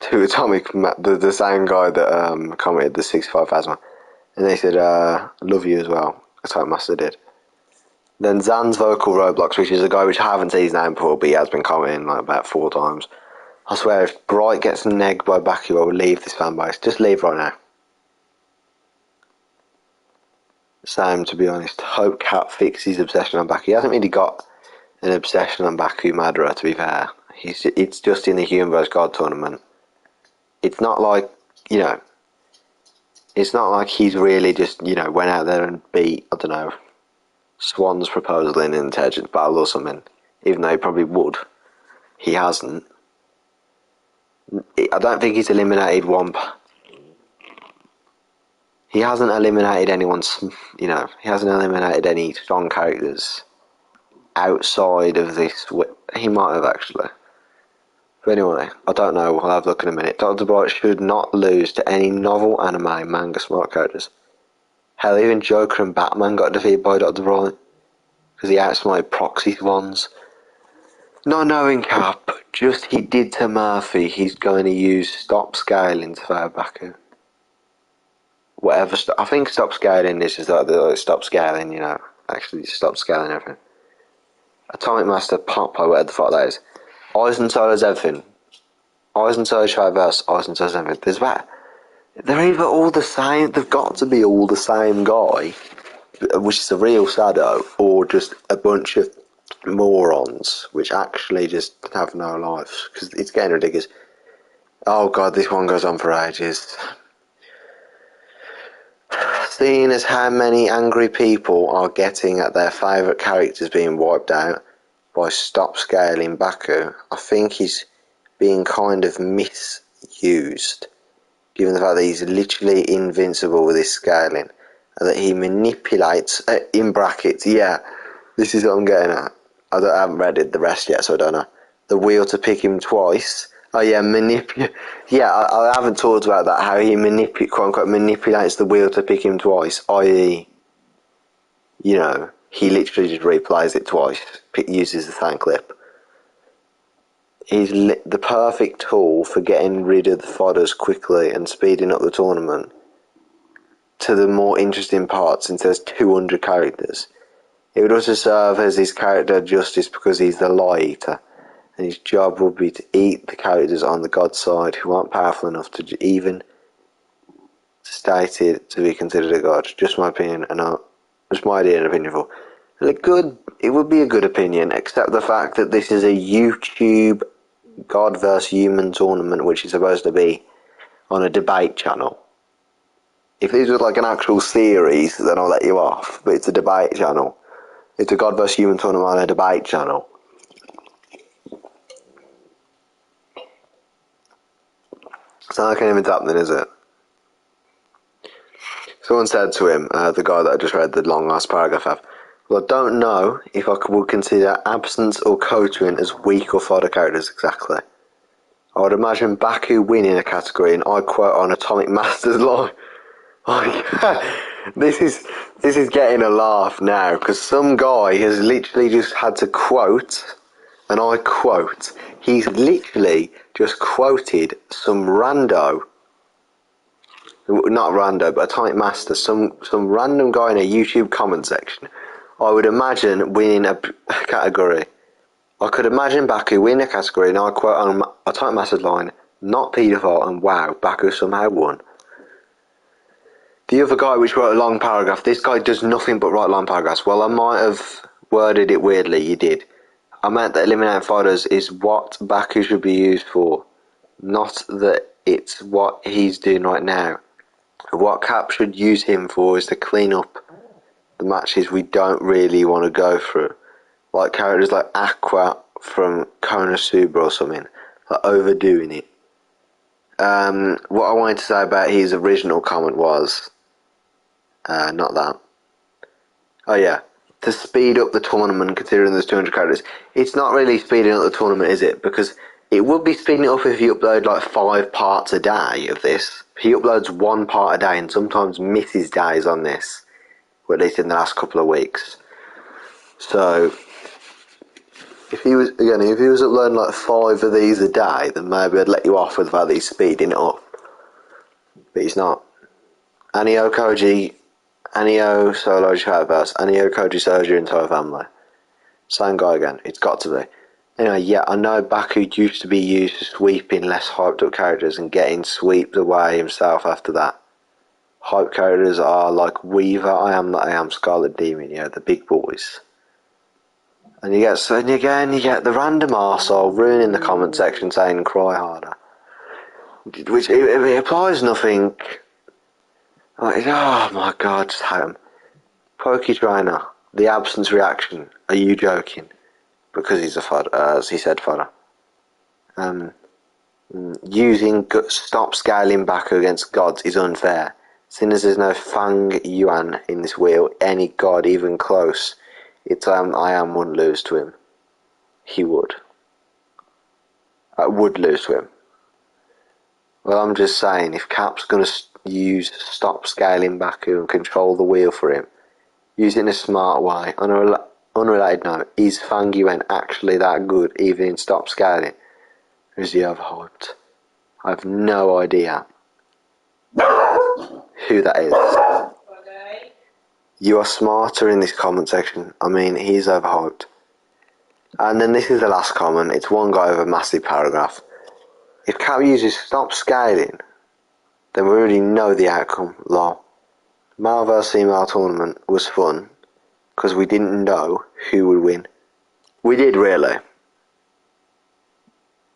To Atomic, the same guy that commented the 65,000. And they said, love you as well. Atomic Master did. Then Zan's Vocal Roblox, which is a guy which I haven't seen his name before, but he has been commenting like about 4 times. I swear, if Bright gets negged by Baku, I will leave this fanbase. Just leave right now. Same, to be honest. Hope Cat fixes his obsession on Baku. He hasn't really got an obsession on Baku Madara, to be fair. It's just in the Human vs. God tournament. It's not like, you know, it's not like he's really just, you know, went out there and beat, I don't know, Swan's Proposal in an intelligence battle or something. Even though he probably would. He hasn't. I don't think he's eliminated one. He hasn't eliminated anyone's, you know, he hasn't eliminated any strong characters outside of this. He might have actually. But anyway, I don't know, we'll have a look in a minute. Dr. Bright should not lose to any novel, anime, manga smart characters. Hell, even Joker and Batman got defeated by Dr. Bright. Because he outsmarted proxy ones. Not knowing Cap, just he did to Murphy, he's going to use stop scaling to fire Baku. Whatever, I think stop scaling is just like stop scaling, you know. Actually, stop scaling everything. Atomic Master, Pop, whatever the fuck that is. Eyes and Solar's everything. Eyes and Solar's Traverse, Eyes and Solar's everything. They're either all the same, they've got to be all the same guy, which is a real Shadow, or just a bunch of morons, which actually just have no lives, because it's getting ridiculous. Oh god, this one goes on for ages. Seeing as how many angry people are getting at their favourite characters being wiped out by stop scaling Baku, I think he's being kind of misused, given the fact that he's literally invincible with his scaling, and that he manipulates, in brackets, yeah, this is what I'm getting at. I haven't read the rest yet, so I don't know. The wheel to pick him twice. Oh yeah, yeah, I haven't talked about that, how he quote unquote manipulates the wheel to pick him twice, i.e., you know, he literally just replays it twice, uses the same clip. He's the perfect tool for getting rid of the fodders quickly and speeding up the tournament to the more interesting parts, since there's 200 characters. It would also serve as his character justice because he's the Lie Eater, and his job would be to eat the characters on the god side who aren't powerful enough to even stated to be considered a god. Just my opinion, and just my idea and opinion for. It would be a good opinion, except the fact that this is a YouTube God vs Human tournament, which is supposed to be on a debate channel. If this was like an actual series, then I'll let you off. But it's a debate channel. It's a God vs Human tournament on a debate channel. So that can't even happening, is it? Someone said to him, the guy that I just read the long last paragraph of, well, I don't know if I would consider Absence or Kotrin as weak or fodder characters exactly. I would imagine Baku winning a category, and I quote on Atomic Master's line. This is getting a laugh now, because some guy has literally just had to quote, and I quote, he's literally just quoted some rando, not rando, but Atomic Master, some random guy in a YouTube comment section, I would imagine winning a category. I could imagine Baku winning a category, and I quote on Atomic Master's line, not paedophile, and wow, Baku somehow won. The other guy which wrote a long paragraph, this guy does nothing but write long paragraphs. Well, I might have worded it weirdly, you did. I meant that eliminating fodders is what Baku should be used for, not that it's what he's doing right now. What Cap should use him for is to clean up the matches we don't really want to go through. Like characters like Aqua from Konosuba or something, like overdoing it. What I wanted to say about his original comment was, not that. Oh yeah, to speed up the tournament, considering there's 200 characters, it's not really speeding up the tournament, is it? Because it would be speeding it up if you upload like 5 parts a day of this. He uploads 1 part a day and sometimes misses days on this, or at least in the last couple of weeks. So, if he was uploading like 5 of these a day, then maybe I'd let you off with the fact that he's speeding it up. But he's not. Anio Koji, Anio Solo Shadowverse, Anio Koji Soju entire family. Same guy again, it's got to be. Anyway, yeah, I know Baku used to be used for sweeping less hyped up characters and getting swept away himself after that. Hype characters are like Weaver, I Am That I Am, Scarlet Demon, you know, the big boys. And you get the random arsehole ruining the comment section saying cry harder. Which, it applies nothing. Like, oh my god, just hate him. Pokey Trainer, the absence reaction. Are you joking? Because he's a fodder, as he said, fodder. Using stop scaling Baku against gods is unfair. Seeing as there's no Fang Yuan in this wheel, any god even close, I am wouldn't lose to him. He would. I would lose to him. Well, I'm just saying, if Cap's going to use stop scaling Baku and control the wheel for him, use it in a smart way. On an unrelated note, is Fang Yuan actually that good, even in stop scaling? Or is he overhyped? I have no idea who that is. Okay. You are smarter in this comment section. I mean, he's overhyped. And then this is the last comment. It's one guy with a massive paragraph. If Cap uses stop scaling, then we already know the outcome. Lol. Male vs female tournament was fun because we didn't know who would win. We did really.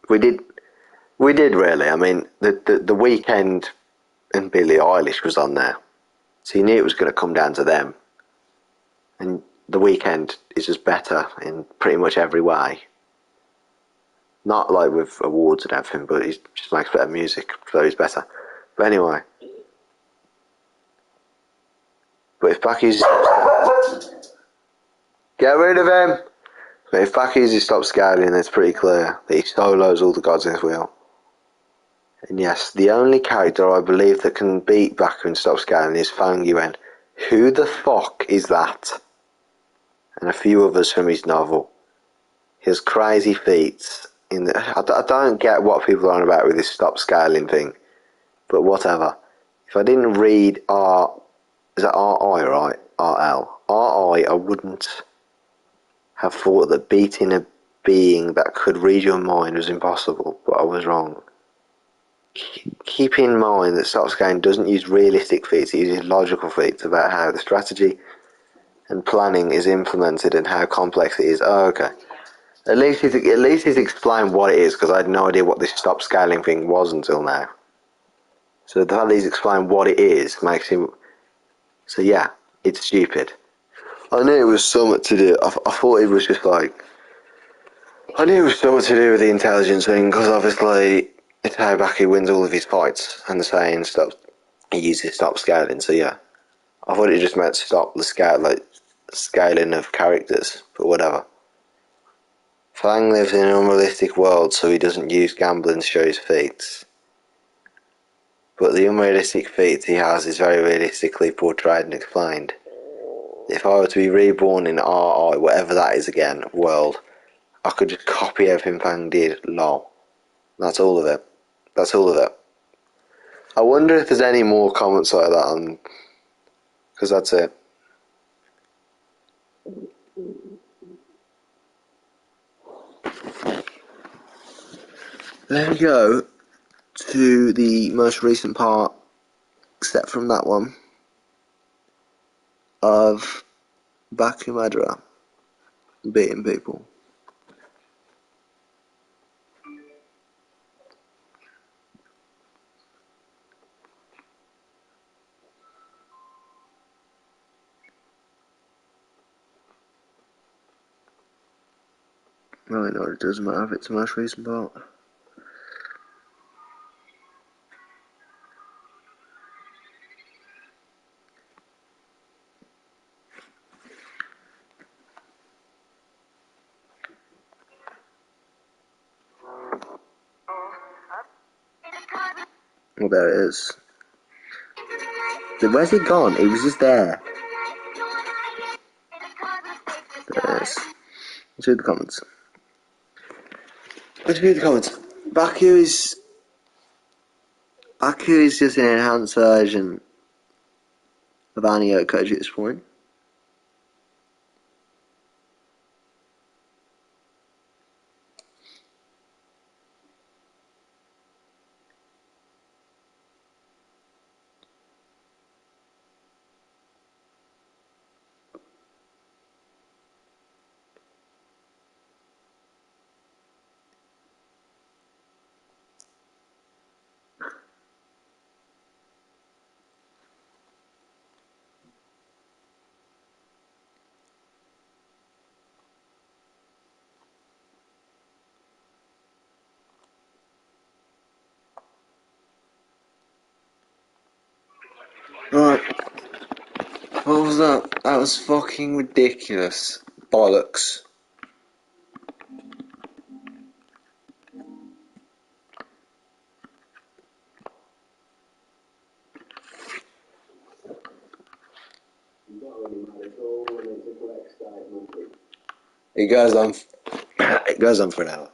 We did really. I mean, the weekend and Billie Eilish was on there, so you knew it was going to come down to them. And the weekend is just better in pretty much every way. Not like with awards and everything, but he just makes better music, so he's better. But anyway. But if Back uses get rid of him! But if Back uses stop scaling, it's pretty clear that he solos all the gods in his wheel. And yes, the only character I believe that can beat Baku in stop scaling is Fang Yuan. Who the fuck is that? And a few others from his novel. He has crazy feats. I don't get what people are on about with this stop scaling thing, but whatever. If I didn't read is that R-I, right? R-L. R-I, I wouldn't have thought that beating a being that could read your mind was impossible, but I was wrong. Keep in mind that stop scaling doesn't use realistic feats, it uses logical feats about how the strategy and planning is implemented and how complex it is. Oh, okay. At least he's explained what it is, because I had no idea what this stop scaling thing was until now. So the fact that he's explained what it is makes him... So yeah, it's stupid. I knew it was something to do... I thought it was just like... I knew it was something to do with the intelligence thing, because obviously it's how Baku wins all of his fights, and the saying he uses stop scaling, so yeah. I thought it just meant stop the scaling of characters, but whatever. Fang lives in an unrealistic world, so he doesn't use gambling to show his feats. But the unrealistic feats he has is very realistically portrayed and explained. If I were to be reborn in RI, whatever that is again, world, I could just copy everything Fang did, lol. That's all of it. That's all of it. I wonder if there's any more comments like that on... because that's it. Let me go to the most recent part, except from that one, of Baku Madra beating people. Really, no, it doesn't matter if it's the most recent part. Well, there it is. Where's he gone? He was just there. There it is. Let's read the comments. Baku is just an enhanced version of Anio Koji at this point. Right. What was that? That was fucking ridiculous. Bollocks. It goes on. It goes on for an hour.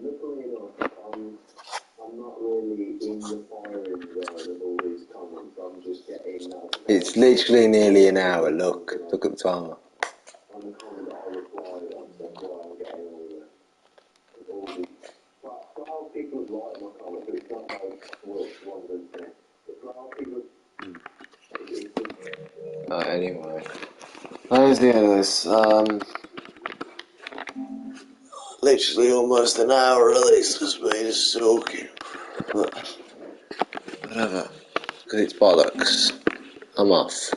Luckily enough, I'm not really in the firing zone of all these comments. I'm just getting notifications. It's literally nearly an hour. Look at the timer. On the comment that I replied on, so that's why I'm getting all these. But 12 people have liked my comment, but it's not like one of them said. But 12 people. Anyway, that was the end of this. Literally almost an hour of this has been just talking. But whatever. Because it's bollocks. I'm off.